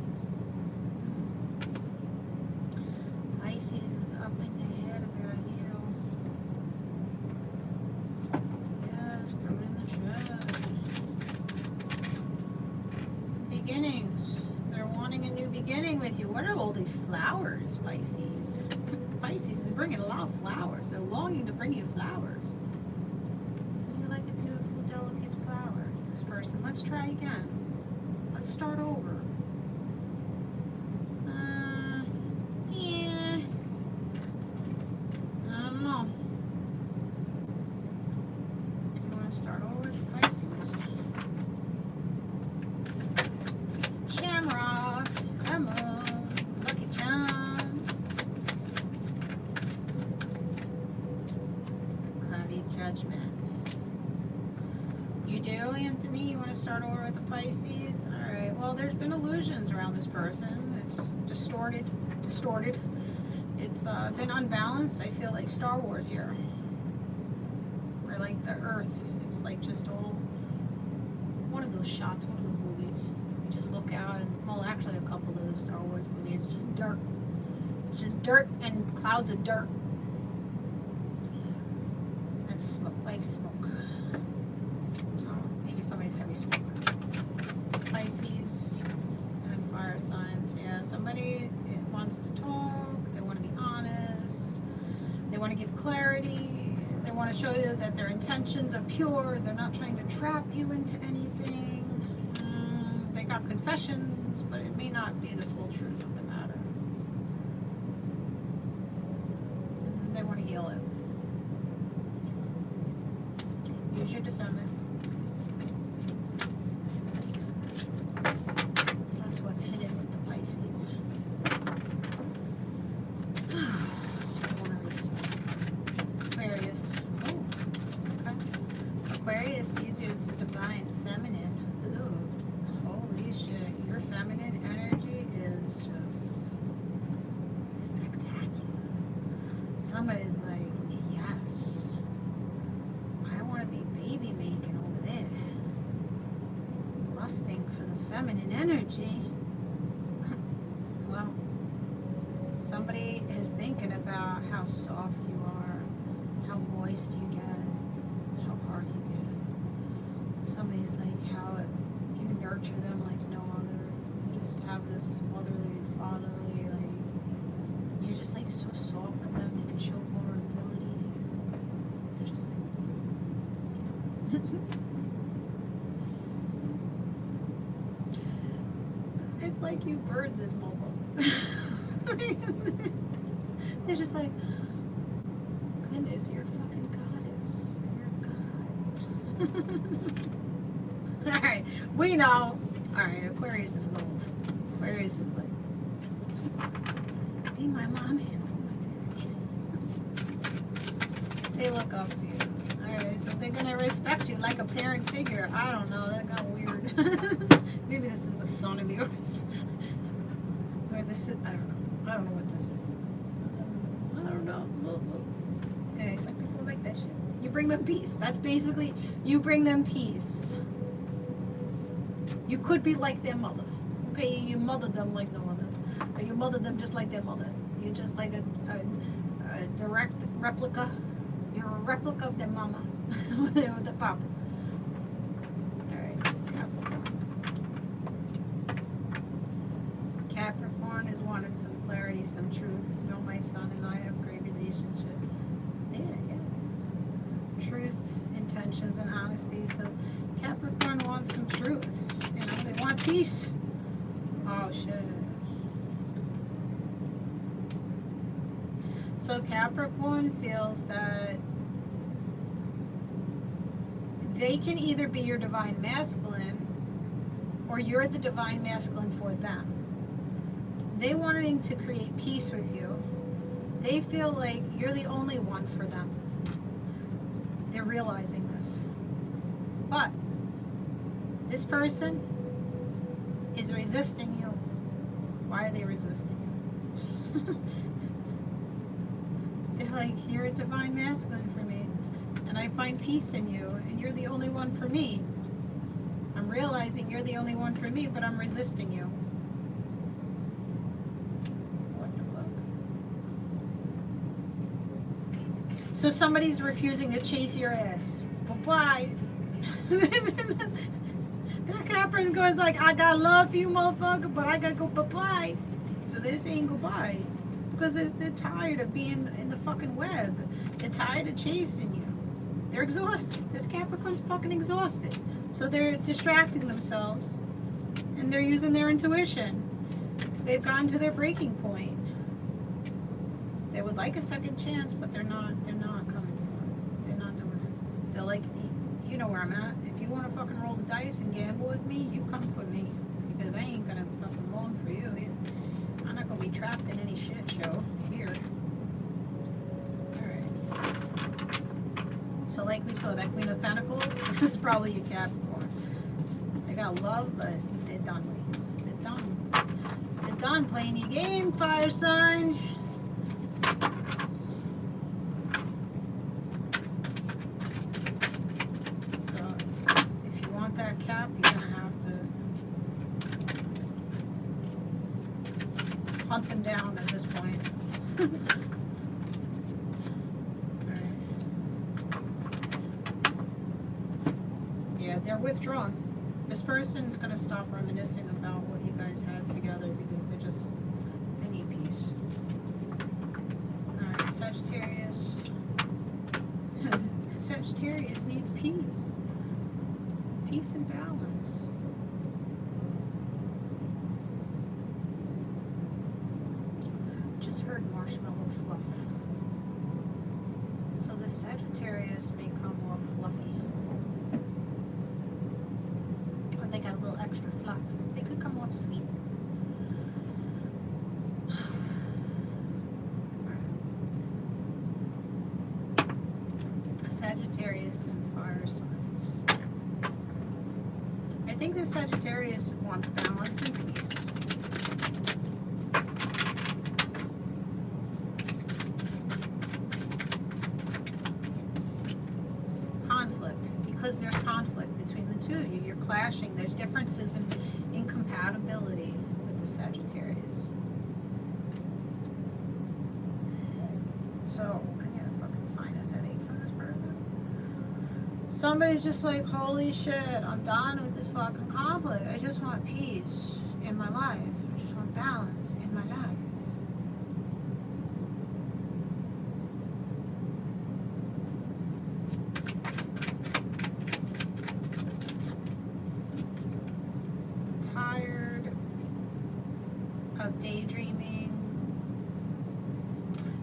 beginnings. They're wanting a new beginning with you. What are all these flowers, Pisces? Pisces is bringing a lot of flowers. They're longing to bring you flowers. You're like a beautiful, delicate flower to this person. Let's try again. Let's start over. Yeah. I don't know. Do you want to start over, Pisces? Shamrock, come on, Lucky Charm. Cloudy Judgment. You do, Anthony? You want to start over with the Pisces? Alright, well, there's been illusions around this person. It's distorted. It's been unbalanced. I feel like Star Wars here. Or like the Earth. It's like just all one of those shots, one of the movies. You just look out and, well, actually a couple of the Star Wars movies. It's just dirt. It's just dirt and clouds of dirt. And smoke, like smoke. Maybe somebody's heavy smoker. Pisces and fire signs. Yeah, somebody wants to talk. They want to be honest. They want to give clarity. They want to show you that their intentions are pure. They're not trying to trap you into anything. They got confessions, but it may not be the full truth of the matter. They want to heal it. Use your discernment. That's what's hidden with the Pisces. Aquarius. Oh, okay. Aquarius sees you as the divine feminine. Ooh, holy shit. Your feminine energy is just spectacular. Somebody's like, yes. I want to be baby making over there. Lusting for the feminine energy. Well, somebody is thinking about how soft you are, how moist you get, how hard you get. Somebody's like how you nurture them like no other. You just have this motherly, fatherly, like, you're just like so soft with them. They can show vulnerability to you. You're just like, it's like you birthed this mobile. They're just like, goodness, you're a fucking goddess. You're a god. Alright, we know. Alright, Aquarius is old. Aquarius is like, be my mommy and be my daddy. They look up to you. Alright, so they're gonna respect you like a parent figure. I don't know, that got weird. Maybe this is a son of yours. Or this is, I don't know. I don't know what this is. I don't know. Okay, some people like that shit. You bring them peace. That's basically, you bring them peace. You could be like their mother. Okay, you mother them like no other. Or you mother them just like their mother. You're just like a direct replica. You're a replica of their mama. With the papa. Alright, Capricorn is wanting some clarity, some truth. You know, my son and I have a great relationship. Yeah. Truth, intentions, and honesty. So Capricorn wants some truth. You know, they want peace. Oh shit. So Capricorn feels that they can either be your divine masculine or you're the divine masculine for them. They wanting to create peace with you. They feel like you're the only one for them. They're realizing this. But this person is resisting you. Why are they resisting you? They're like, you're a divine masculine for me. And I find peace in you. And you're the only one for me. I'm realizing you're the only one for me, but I'm resisting you. So somebody's refusing to chase your ass. Bye-bye. That that person goes like, I got love for you, motherfucker, but I gotta go bye-bye. So they're saying goodbye. Because they're tired of being in the fucking web. They're tired of chasing you. They're exhausted. This Capricorn's fucking exhausted. So they're distracting themselves. And they're using their intuition. They've gotten to their breaking point. They would like a second chance, but they're not coming for it. They're not doing it. They're like, you know where I'm at. If you want to fucking roll the dice and gamble with me, you come for me. Because I ain't gonna fucking moan for you. I'm not gonna be trapped in any shit show here. Alright. So like we saw, that Queen of Pentacles, this is probably your Capricorn. They got love, but they're done with you. They're done. They're done playing your game, fire signs. So, if you want that cap, you're gonna have to hunt them down at this point. Alright. Yeah, they're withdrawn. This person's gonna stop reminiscing about what you guys had together because they need peace. Alright, Sagittarius. Sagittarius needs peace. Peace and balance. Just heard marshmallow fluff. So the Sagittarius may come more fluffy. Or they got a little extra fluff. They could come off sweet. Sagittarius and fire signs. I think the Sagittarius wants balance and peace. Conflict. Because there's conflict between the two of you. You're clashing. There's differences in incompatibility with the Sagittarius. So, I get a fucking sinus headache from this person. Somebody's just like, holy shit, I'm done with this fucking conflict. I just want peace in my life. I just want balance in my life. I'm tired of daydreaming.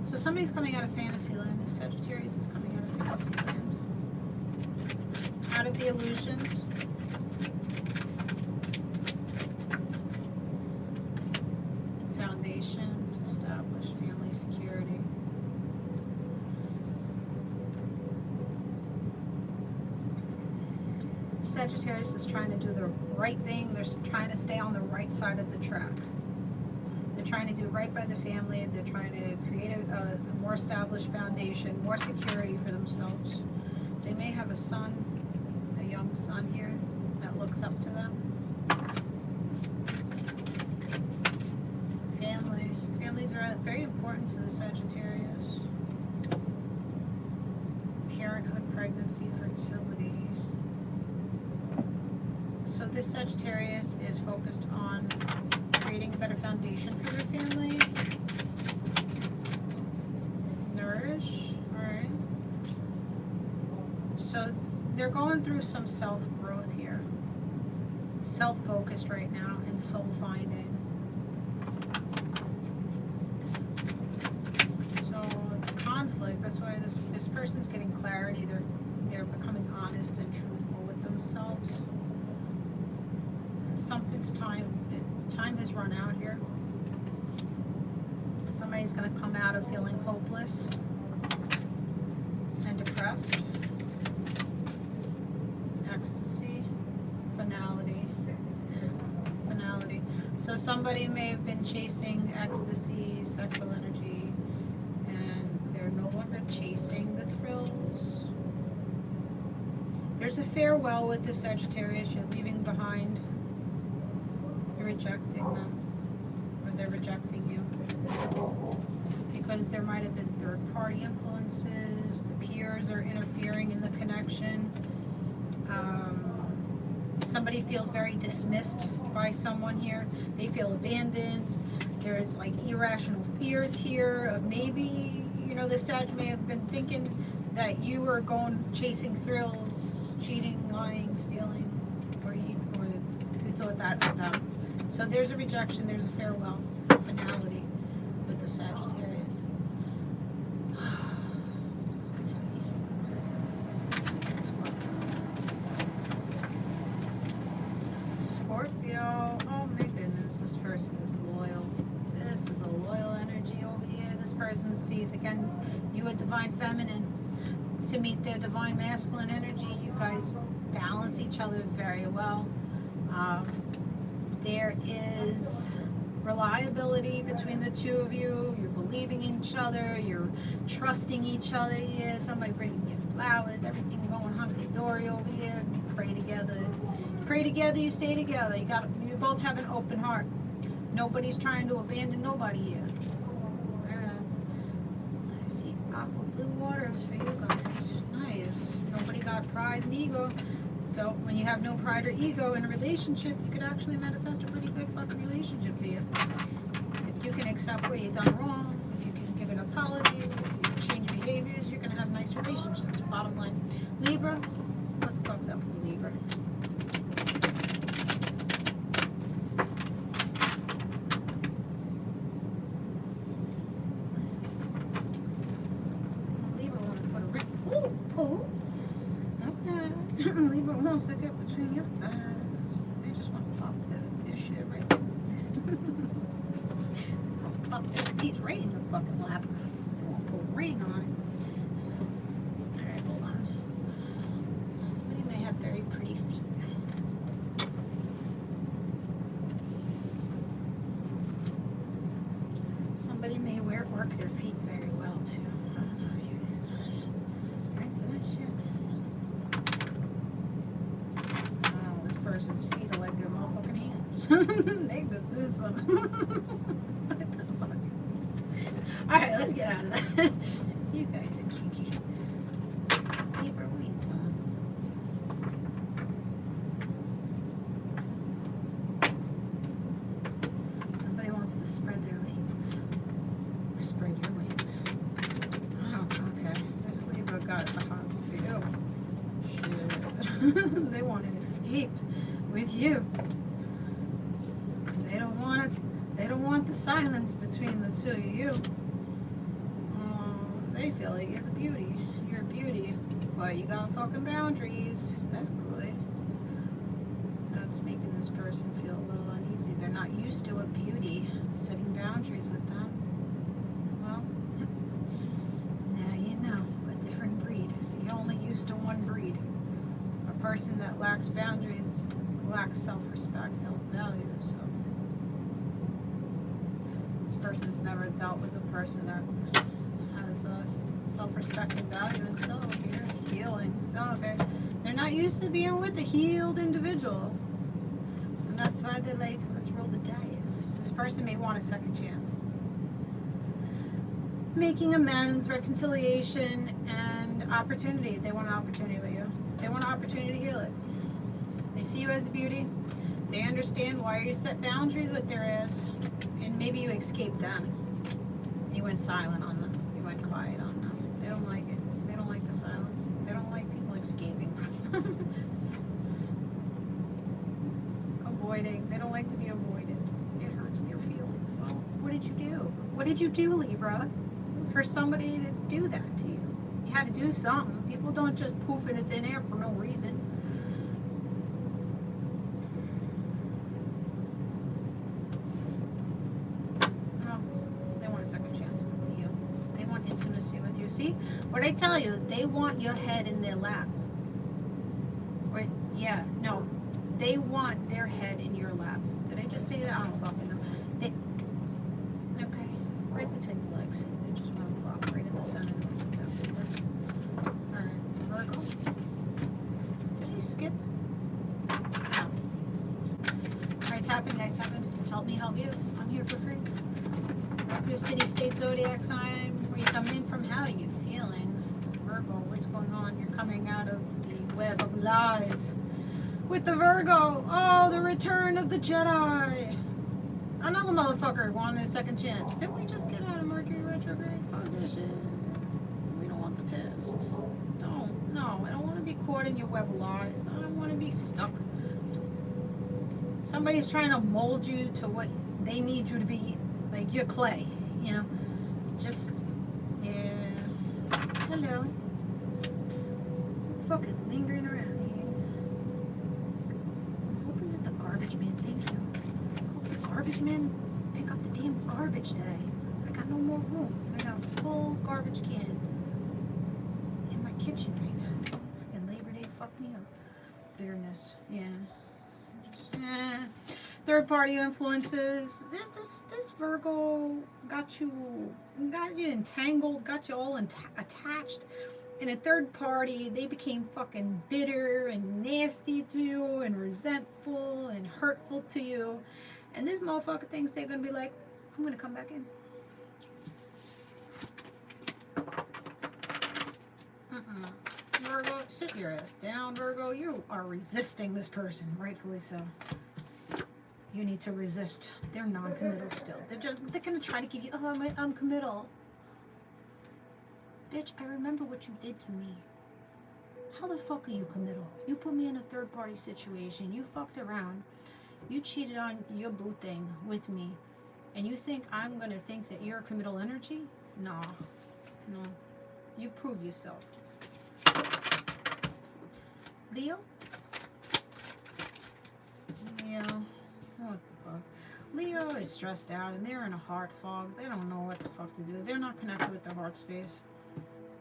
So somebody's coming out of fantasy land. This Sagittarius is coming out of fantasy land. Out of the illusions. Foundation, established family security. Sagittarius is trying to do the right thing. They're trying to stay on the right side of the track. They're trying to do right by the family. They're trying to create a more established foundation, more security for themselves. They may have a son, a young son here that looks up to them. Family. Families are very important to the Sagittarius. Parenthood, pregnancy, fertility. So this Sagittarius is focused on creating a better foundation for their family. Nourish. Alright. So they're going through some self-growth here. Self-focused right now and soul-finding. So the conflict, that's why this person's getting clarity. They're becoming honest and truthful with themselves. Something's time has run out here. Somebody's going to come out of feeling hopeless and depressed. Ecstasy, finality. So somebody may have been chasing ecstasy, sexual energy, and they're no longer chasing the thrills. There's a farewell with the Sagittarius. You're leaving behind. You're rejecting them, or they're rejecting you, because there might have been third-party influences. The peers are interfering in the connection. somebody feels very dismissed by someone here. They feel abandoned. There's like irrational fears here of maybe, you know, the Sag may have been thinking that you were going chasing thrills, cheating, lying, stealing, or you thought that of them. So there's a rejection, there's a farewell, finality with the Sagittarius. It's fucking heavy. Scorpio. Oh my goodness, this person is loyal. This is a loyal energy over here. This person sees, again, you a divine feminine to meet their divine masculine energy. You guys balance each other very well. There is reliability between the two of you. You're believing in each other. You're trusting each other here. Somebody bringing you flowers. Everything going hunky-dory over here. Pray together. Pray together, you stay together. You both have an open heart. Nobody's trying to abandon nobody here. I see aqua blue waters for you guys. Nice. Nobody got pride and ego. So when you have no pride or ego in a relationship, you could actually manifest a pretty good fucking relationship here. If you can accept what you've done wrong, if you can give an apology, if you can change behaviors, you're going to have nice relationships. Bottom line. Libra, what the fuck's up with Libra? Libra want to put a ring. Ooh. Okay. Libra wants to get between your thighs. They just want to pop their shit right there. Pop he's right in your fucking lap. They won't put a ring on it. Alright, hold on. Somebody may have very pretty feet. Somebody may work their feet very well too. I don't know if you right to that shit. Person's feet are like their motherfucking hands. They could do something. What the fuck? Alright, let's get out of that. You guys are kinky. Libra, what are you talking? Somebody wants to spread their wings. Or spread your wings. Oh, okay. This Libra got the hots for you. Shit. They want to escape with you. They don't want the silence between the two of you. They feel like you're the beauty. You're a beauty. But you got fucking boundaries. That's good. That's making this person feel a little uneasy. They're not used to a beauty. Setting boundaries with them. Well, now you know. A different breed. You're only used to one breed. A person that lacks boundaries lacks self-respect, self-value. So this person's never dealt with a person that has self-respect and value and self here. Healing. Oh, okay. They're not used to being with a healed individual. And that's why they're like, let's roll the dice. This person may want a second chance. Making amends, reconciliation, and opportunity. They want an opportunity with you. They want an opportunity to heal it. They see you as a beauty. They understand why you set boundaries with their ass. And maybe you escaped them. You went silent on them. You went quiet on them. They don't like it. They don't like the silence. They don't like people escaping from them. Avoiding. They don't like to be avoided. It hurts their feelings. Well, what did you do? What did you do, Libra, for somebody to do that to you? You had to do something. People don't just poof into thin air for no reason. They want a second chance with you. They want intimacy with you. See? What I tell you, they want your head in their lap. Or, yeah, no. They want their head in your lap. Did I just say that? I don't fucking know. Okay. Right between the legs. They just want to flop right in the center. Alright. Virgo. Did you skip? No. Alright, tapping, nice tapping. Help me help you. I'm here for free. Up your city, state, zodiac sign. Where you coming in from? How are you feeling? Virgo, what's going on? You're coming out of the web of lies. With the Virgo. Oh, the return of the Jedi. Another motherfucker wanted a second chance. Didn't we just get out of Mercury retrograde? Fuck this shit. We don't want the past. Don't. No, I don't want to be caught in your web of lies. I don't want to be stuck. Somebody's trying to mold you to what they need you to be. Like your clay, you know? Just, yeah. Hello. Who the fuck is lingering around here? I'm hoping that the garbage man, thank you. I hope the garbage man pick up the damn garbage today. I got no more room. I got a full garbage can in my kitchen right now. Freaking Labor Day fucked me up. Bitterness, yeah. Third party influences. This Virgo got you entangled, got you all attached. In a third party, they became fucking bitter and nasty to you and resentful and hurtful to you. And this motherfucker thinks they're gonna be like, I'm gonna come back in. Virgo, sit your ass down, Virgo. You are resisting this person, rightfully so. You need to resist. They're non-committal still. They're gonna try to give you, oh, I'm committal. Bitch, I remember what you did to me. How the fuck are you committal? You put me in a third-party situation. You fucked around. You cheated on your boo thing with me. And you think I'm gonna think that you're a committal energy? No. No. You prove yourself. Leo? Leo. What the fuck? Leo is stressed out and they're in a heart fog. They don't know what the fuck to do. They're not connected with their heart space.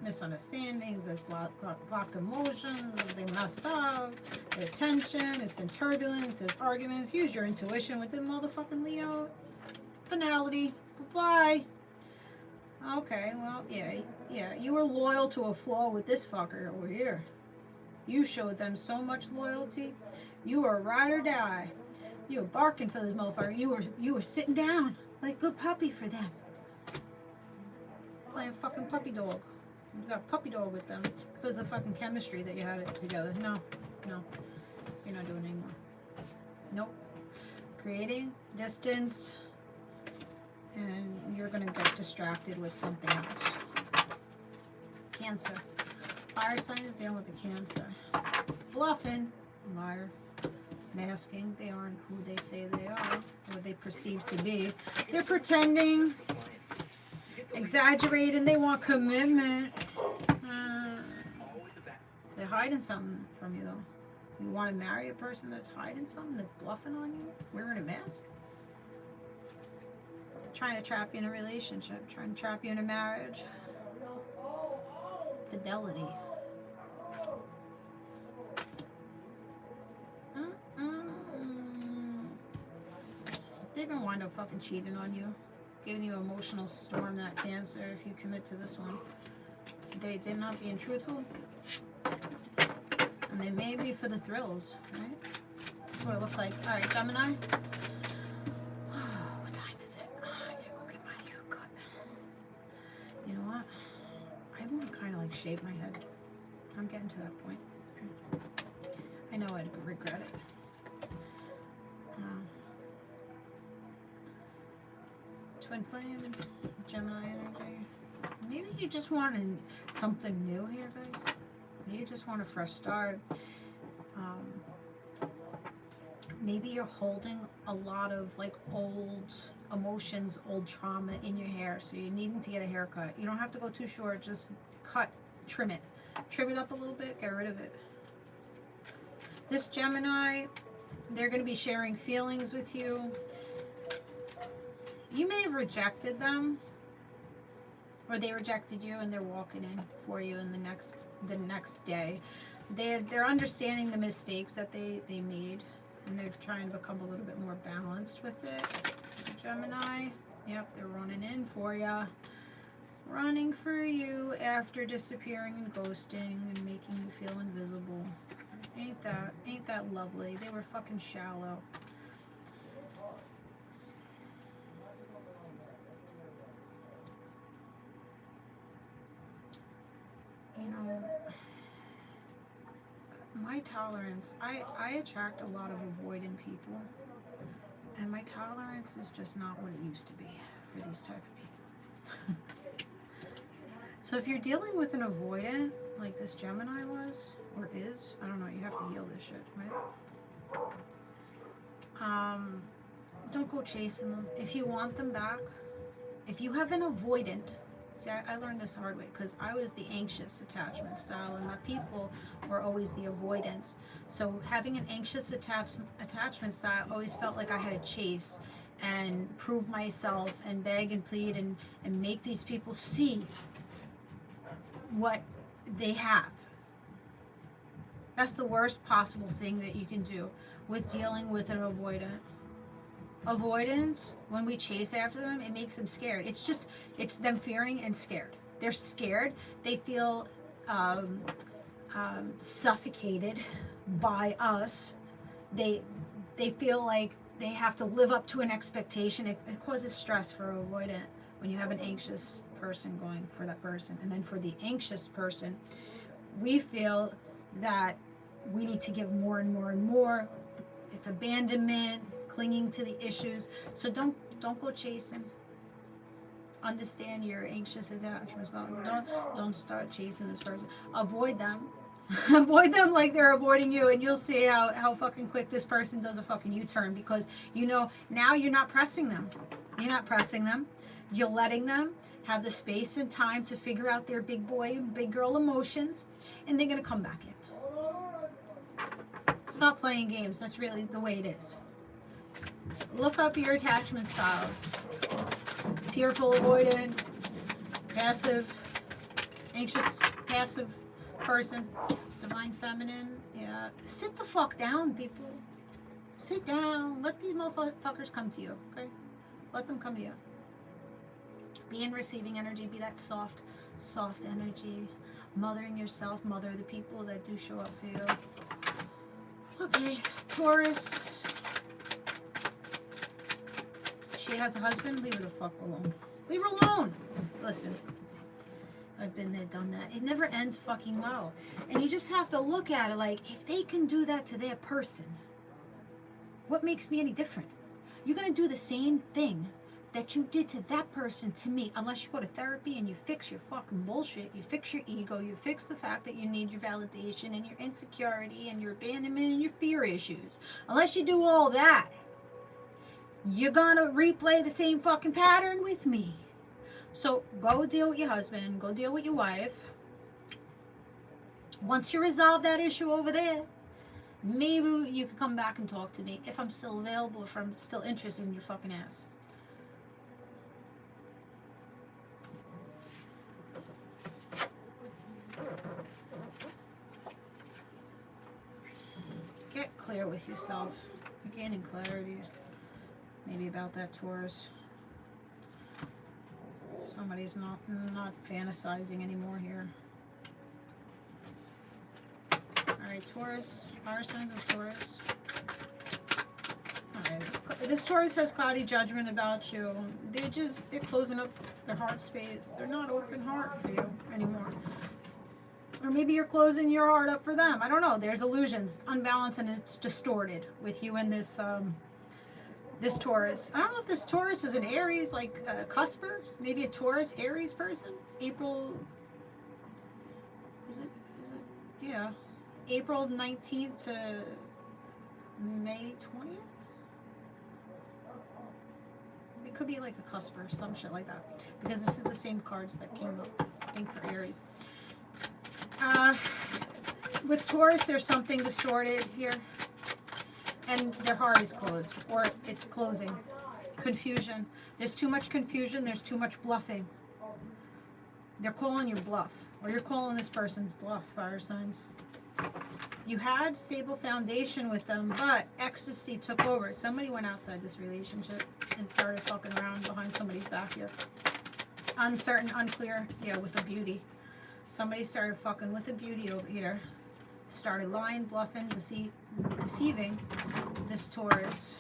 Misunderstandings, there's blocked emotions, they messed up, there's tension, there's been turbulence, there's arguments. Use your intuition with the motherfucking Leo. Finality. Bye-bye. Okay, well, yeah. You were loyal to a flaw with this fucker over here. You showed them so much loyalty. You were ride or die. You were barking for this motherfucker. You were sitting down like a good puppy for them. Playing fucking puppy dog. You got puppy dog with them because of the fucking chemistry that you had it together. No. You're not doing it anymore. Nope. Creating distance. And you're going to get distracted with something else. Cancer. Fire signs dealing with the Cancer. Bluffing. Liar. Masking. They aren't who they say they are. Or they perceive to be. They're pretending. Exaggerating. They want commitment. They're hiding something from you, though. You want to marry a person that's hiding something, that's bluffing on you, wearing a mask? Trying to trap you in a relationship, trying to trap you in a marriage. Fidelity. They're gonna wind up fucking cheating on you, giving you emotional storm, that Cancer, if you commit to this one. They're not being truthful. And they may be for the thrills, right? That's what it looks like. Alright, Gemini. What time is it? I gotta go get my hair cut. You know what? I want to kind of like shave my head. I'm getting to that point. I know I'd regret it. Twin flame, Gemini energy. Maybe you just want something new here, guys. Maybe you just want a fresh start. Maybe you're holding a lot of like old emotions, old trauma in your hair, so you're needing to get a haircut. You don't have to go too short, just trim it. Trim it up a little bit, get rid of it. This Gemini, they're going to be sharing feelings with you. You may have rejected them, or they rejected you and they're walking in for you in the next day. They're understanding the mistakes that they made, and they're trying to become a little bit more balanced with it. Gemini, yep, they're running in for ya. Running for you after disappearing and ghosting and making you feel invisible. Ain't that lovely? They were fucking shallow. You know, my tolerance, I attract a lot of avoidant people, and my tolerance is just not what it used to be for these type of people. So if you're dealing with an avoidant, like this Gemini was, or is, I don't know, you have to heal this shit, right? Don't go chasing them. If you want them back, if you have an avoidant, see, I learned this the hard way because I was the anxious attachment style and my people were always the avoidance. So having an anxious attachment style always felt like I had to chase and prove myself and beg and plead and make these people see what they have. That's the worst possible thing that you can do with dealing with an avoidant. Avoidance, when we chase after them, it makes them scared. It's them fearing and scared. They're scared. They feel suffocated by us. They feel like they have to live up to an expectation. It causes stress for an avoidant when you have an anxious person going for that person. And then for the anxious person, we feel that we need to give more and more and more. It's abandonment, clinging to the issues. So don't go chasing. Understand your anxious attachments. Don't start chasing this person. Avoid them. Avoid them like they're avoiding you, and you'll see how fucking quick this person does a fucking U-turn, because you know now you're not pressing them. You're not pressing them. You're letting them have the space and time to figure out their big boy and big girl emotions, and they're gonna come back in. It's not playing games. That's really the way it is. Look up your attachment styles. Fearful, avoidant, passive, anxious, passive person, divine feminine. Yeah. Sit the fuck down, people. Sit down. Let these motherfuckers come to you, okay? Let them come to you. Be in receiving energy. Be that soft energy. Mothering yourself. Mother the people that do show up for you. Okay, Taurus. She has a husband. Leave her the fuck alone. Leave her alone. Listen. I've been there, done that. It never ends fucking well. And you just have to look at it like, if they can do that to their person, what makes me any different? You're going to do the same thing that you did to that person to me, unless you go to therapy and you fix your fucking bullshit. You fix your ego. You fix the fact that you need your validation and your insecurity and your abandonment and your fear issues. Unless you do all that, you're going to replay the same fucking pattern with me. So go deal with your husband, go deal with your wife. Once you resolve that issue over there, maybe you can come back and talk to me if I'm still available, if I'm still interested in your fucking ass. Get clear with yourself. You're gaining clarity. Maybe about that Taurus. Somebody's not fantasizing anymore here. Alright, Taurus. Fire signs of Taurus. Alright, this Taurus has cloudy judgment about you. They're closing up their heart space. They're not open heart for you anymore. Or maybe you're closing your heart up for them. I don't know. There's illusions. It's unbalanced and it's distorted with you and this this Taurus. I don't know if this Taurus is an Aries, like a cusper. Maybe a Taurus Aries person. April. Is it? Yeah. April 19th to May 20th. It could be like a cusper, some shit like that. Because this is the same cards that came up, I think, for Aries. With Taurus, there's something distorted here. And their heart is closed, or it's closing. Confusion. There's too much confusion. There's too much bluffing. They're calling your bluff, or you're calling this person's bluff, fire signs. You had stable foundation with them, but ecstasy took over. Somebody went outside this relationship and started fucking around behind somebody's back here. Uncertain, unclear, yeah, with a beauty. Somebody started fucking with a beauty over here. Started lying, bluffing, deceiving this Taurus.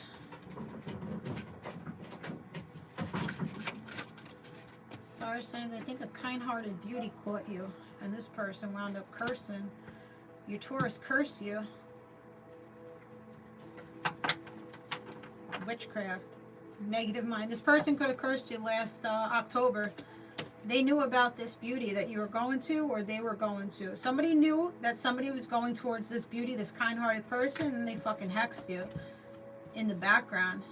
Fire signs, I think a kind-hearted beauty caught you, and this person wound up cursing Your Taurus cursed you. Witchcraft. Negative mind. This person could have cursed you last October. They knew about this beauty that you were going to, or they were going to. Somebody knew that somebody was going towards this beauty, this kind-hearted person, and they fucking hexed you in the background.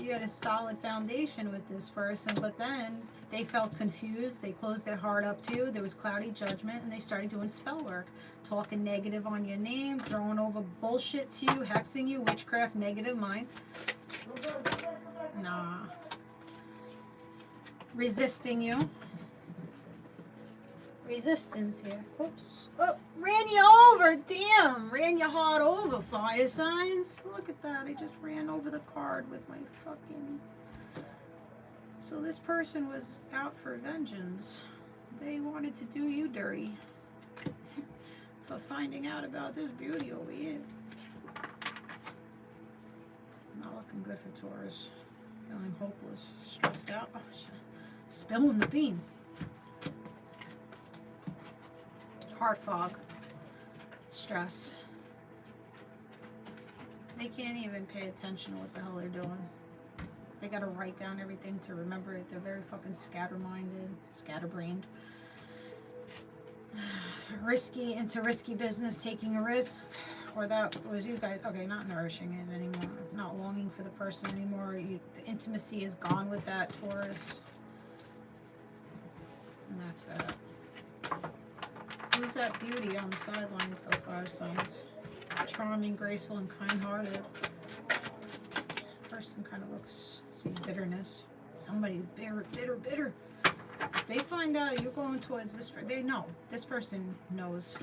You had a solid foundation with this person, but then they felt confused. They closed their heart up to you. There was cloudy judgment, and they started doing spell work, talking negative on your name, throwing over bullshit to you, hexing you, witchcraft, negative mind. Nah. Resisting you. Resistance here. Oops. Oh, ran you over. Damn. Ran your heart over, fire signs. Look at that. I just ran over the card with my fucking... So this person was out for vengeance. They wanted to do you dirty for finding out about this beauty over here. Not looking good for Taurus. Feeling hopeless. Stressed out. Oh, shit. Spilling the beans. Heart fog. Stress. They can't even pay attention to what the hell they're doing. They gotta write down everything to remember it. They're very fucking scatterminded, scatterbrained. Into risky business, taking a risk. Or that was you guys. Okay, not nourishing it anymore. Not longing for the person anymore. The intimacy is gone with that, Taurus. And that's that. Who's that beauty on the sidelines, though, fire signs? Charming, graceful, and kind-hearted. Person kind of looks, see bitterness. Somebody bitter. If they find out you're going towards this, they know. This person knows.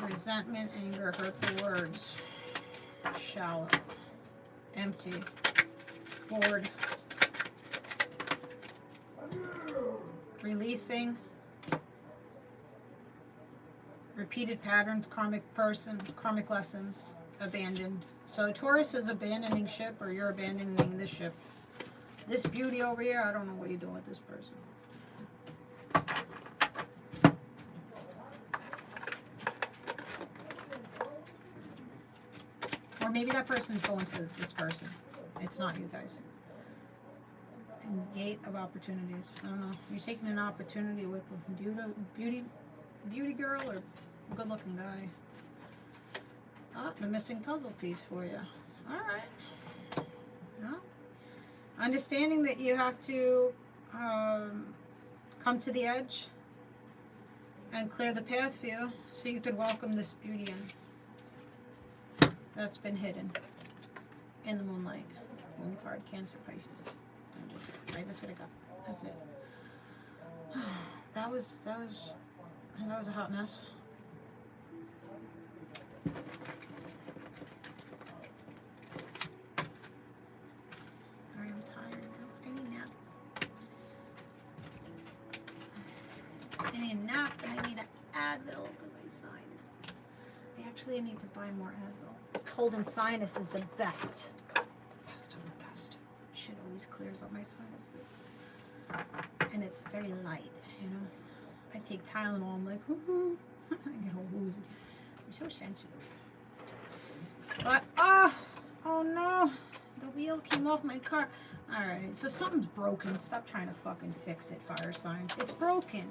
Resentment, anger, hurtful words. Shallow. Empty. Bored. Releasing. Repeated patterns, karmic person, karmic lessons, abandoned. So Taurus is abandoning ship, or you're abandoning this ship. This beauty over here, I don't know what you're doing with this person. Or maybe that person's going to this person. It's not you guys. And gate of opportunities. I don't know. You're taking an opportunity with a beauty girl or good looking guy. Oh, the missing puzzle piece for you. Alright. Well, understanding that you have to come to the edge and clear the path for you so you could welcome this beauty in. That's been hidden in the moonlight. Moon card, Cancer, Pisces. Right, that's what I got. That's it. That was a hot mess. Sorry, I'm tired. I need a nap. I need a nap, and I need an Advil because my sinus. I need to buy more Advil. Cold and sinus is the best. Best of the best. Shit always clears up my sinuses. And it's very light, you know. I take Tylenol, I'm like, whoo-hoo. I get all woozy. I'm so sensitive. But, oh no. The wheel came off my car. Alright, so something's broken. Stop trying to fucking fix it, fire signs. It's broken.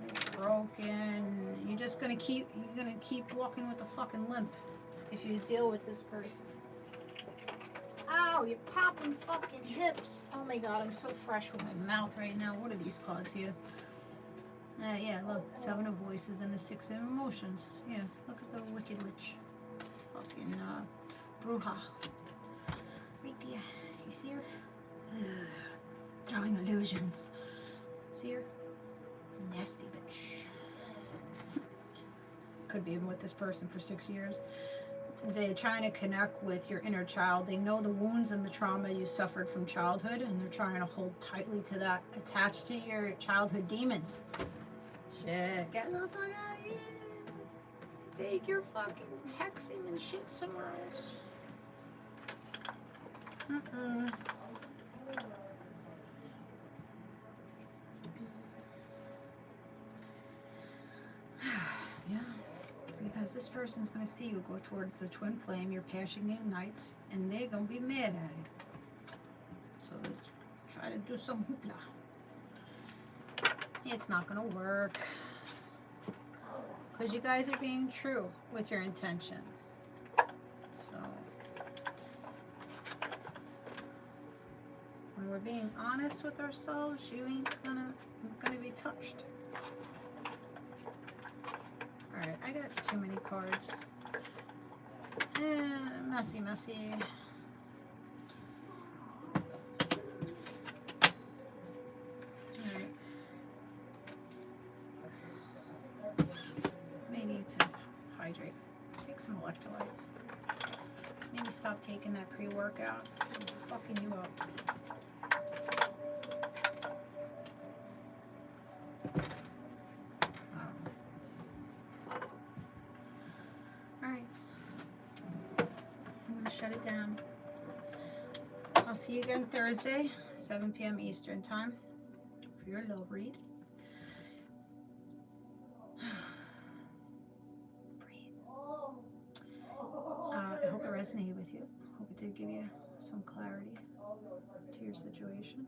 It's broken. You're gonna keep walking with a fucking limp if you deal with this person. Ow, you're popping fucking hips. Oh my god, I'm so fresh with my mouth right now. What are these cards here? Yeah, look. 7 of Voices and the 6 of Emotions. Yeah, look at the Wicked Witch. Fucking, Bruja. Right there. You see her? Ugh. Throwing illusions. See her? Nasty bitch. Could be with this person for 6 years. They're trying to connect with your inner child. They know the wounds and the trauma you suffered from childhood, and they're trying to hold tightly to that, attached to your childhood demons. Shit, get the fuck out of here. Take your fucking hexing and shit somewhere else. Because this person's going to see you go towards the twin flame, your passion ignites, and they're going to be mad at it. So let's try to do some hoopla. It's not going to work. Because you guys are being true with your intention. So, when we're being honest with ourselves, you ain't gonna be touched. Alright, I got too many cards. Messy. Alright. May need to hydrate. Take some electrolytes. Maybe stop taking that pre-workout. It's fucking you up. Shut it down. I'll see you again Thursday, 7 p.m. Eastern time for your love read. Breathe. I hope it resonated with you. Hope it did give you some clarity to your situation.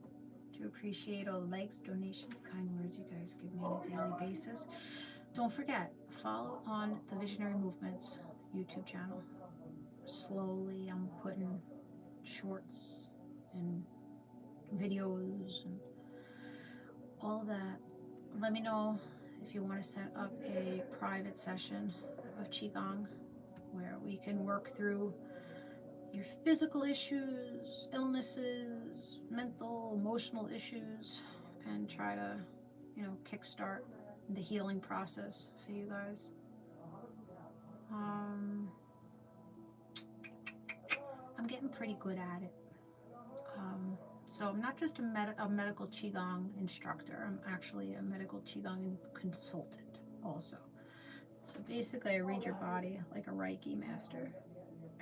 To appreciate all the likes, donations, kind words you guys give me on a daily basis. Don't forget, follow on the Visionary Movements YouTube channel. Slowly I'm putting shorts and videos and all of that. Let me know if you want to set up a private session of QiGong where we can work through your physical issues, illnesses, mental, emotional issues, and try to, kickstart the healing process for you guys. I'm getting pretty good at it. So I'm not just a medical QiGong instructor. I'm actually a medical QiGong consultant also. So basically I read your body like a Reiki master.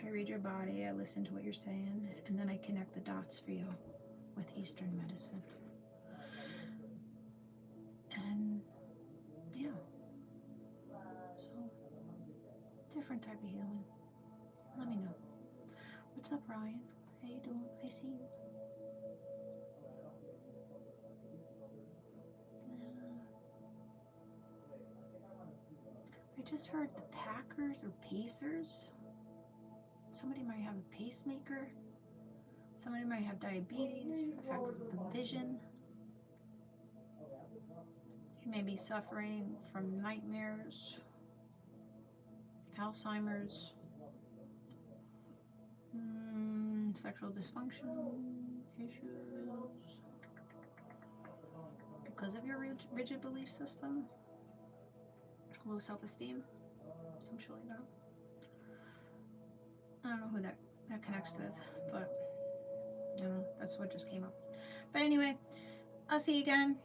I read your body, I listen to what you're saying, and then I connect the dots for you with Eastern medicine. And yeah. So, different type of healing. Let me know. What's up, Ryan? How you doing? I see you. I just heard the Packers or Pacers. Somebody might have a pacemaker. Somebody might have diabetes, affects the vision. You may be suffering from nightmares, Alzheimer's, sexual dysfunction issues. Because of your rigid belief system, low self-esteem, some shit like that. I don't know who that connects with, but that's what just came up. But anyway, I'll see you again.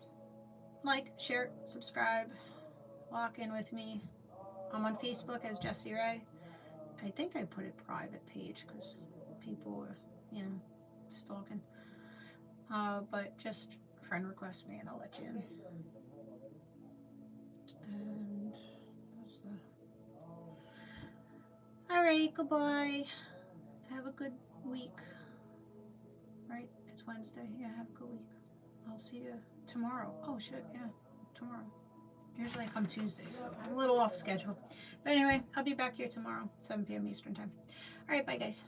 Like, share, subscribe, lock in with me. I'm on Facebook as Jessie Ray. I think I put it private page because people are, stalking. But just friend request me and I'll let you in. And what's that? Alright, goodbye. Have a good week. Right? It's Wednesday. Yeah, have a good week. I'll see you tomorrow. Oh shit, yeah, tomorrow. Usually I come Tuesday, so I'm a little off schedule. But anyway, I'll be back here tomorrow, 7 p.m. Eastern time. Alright, bye guys.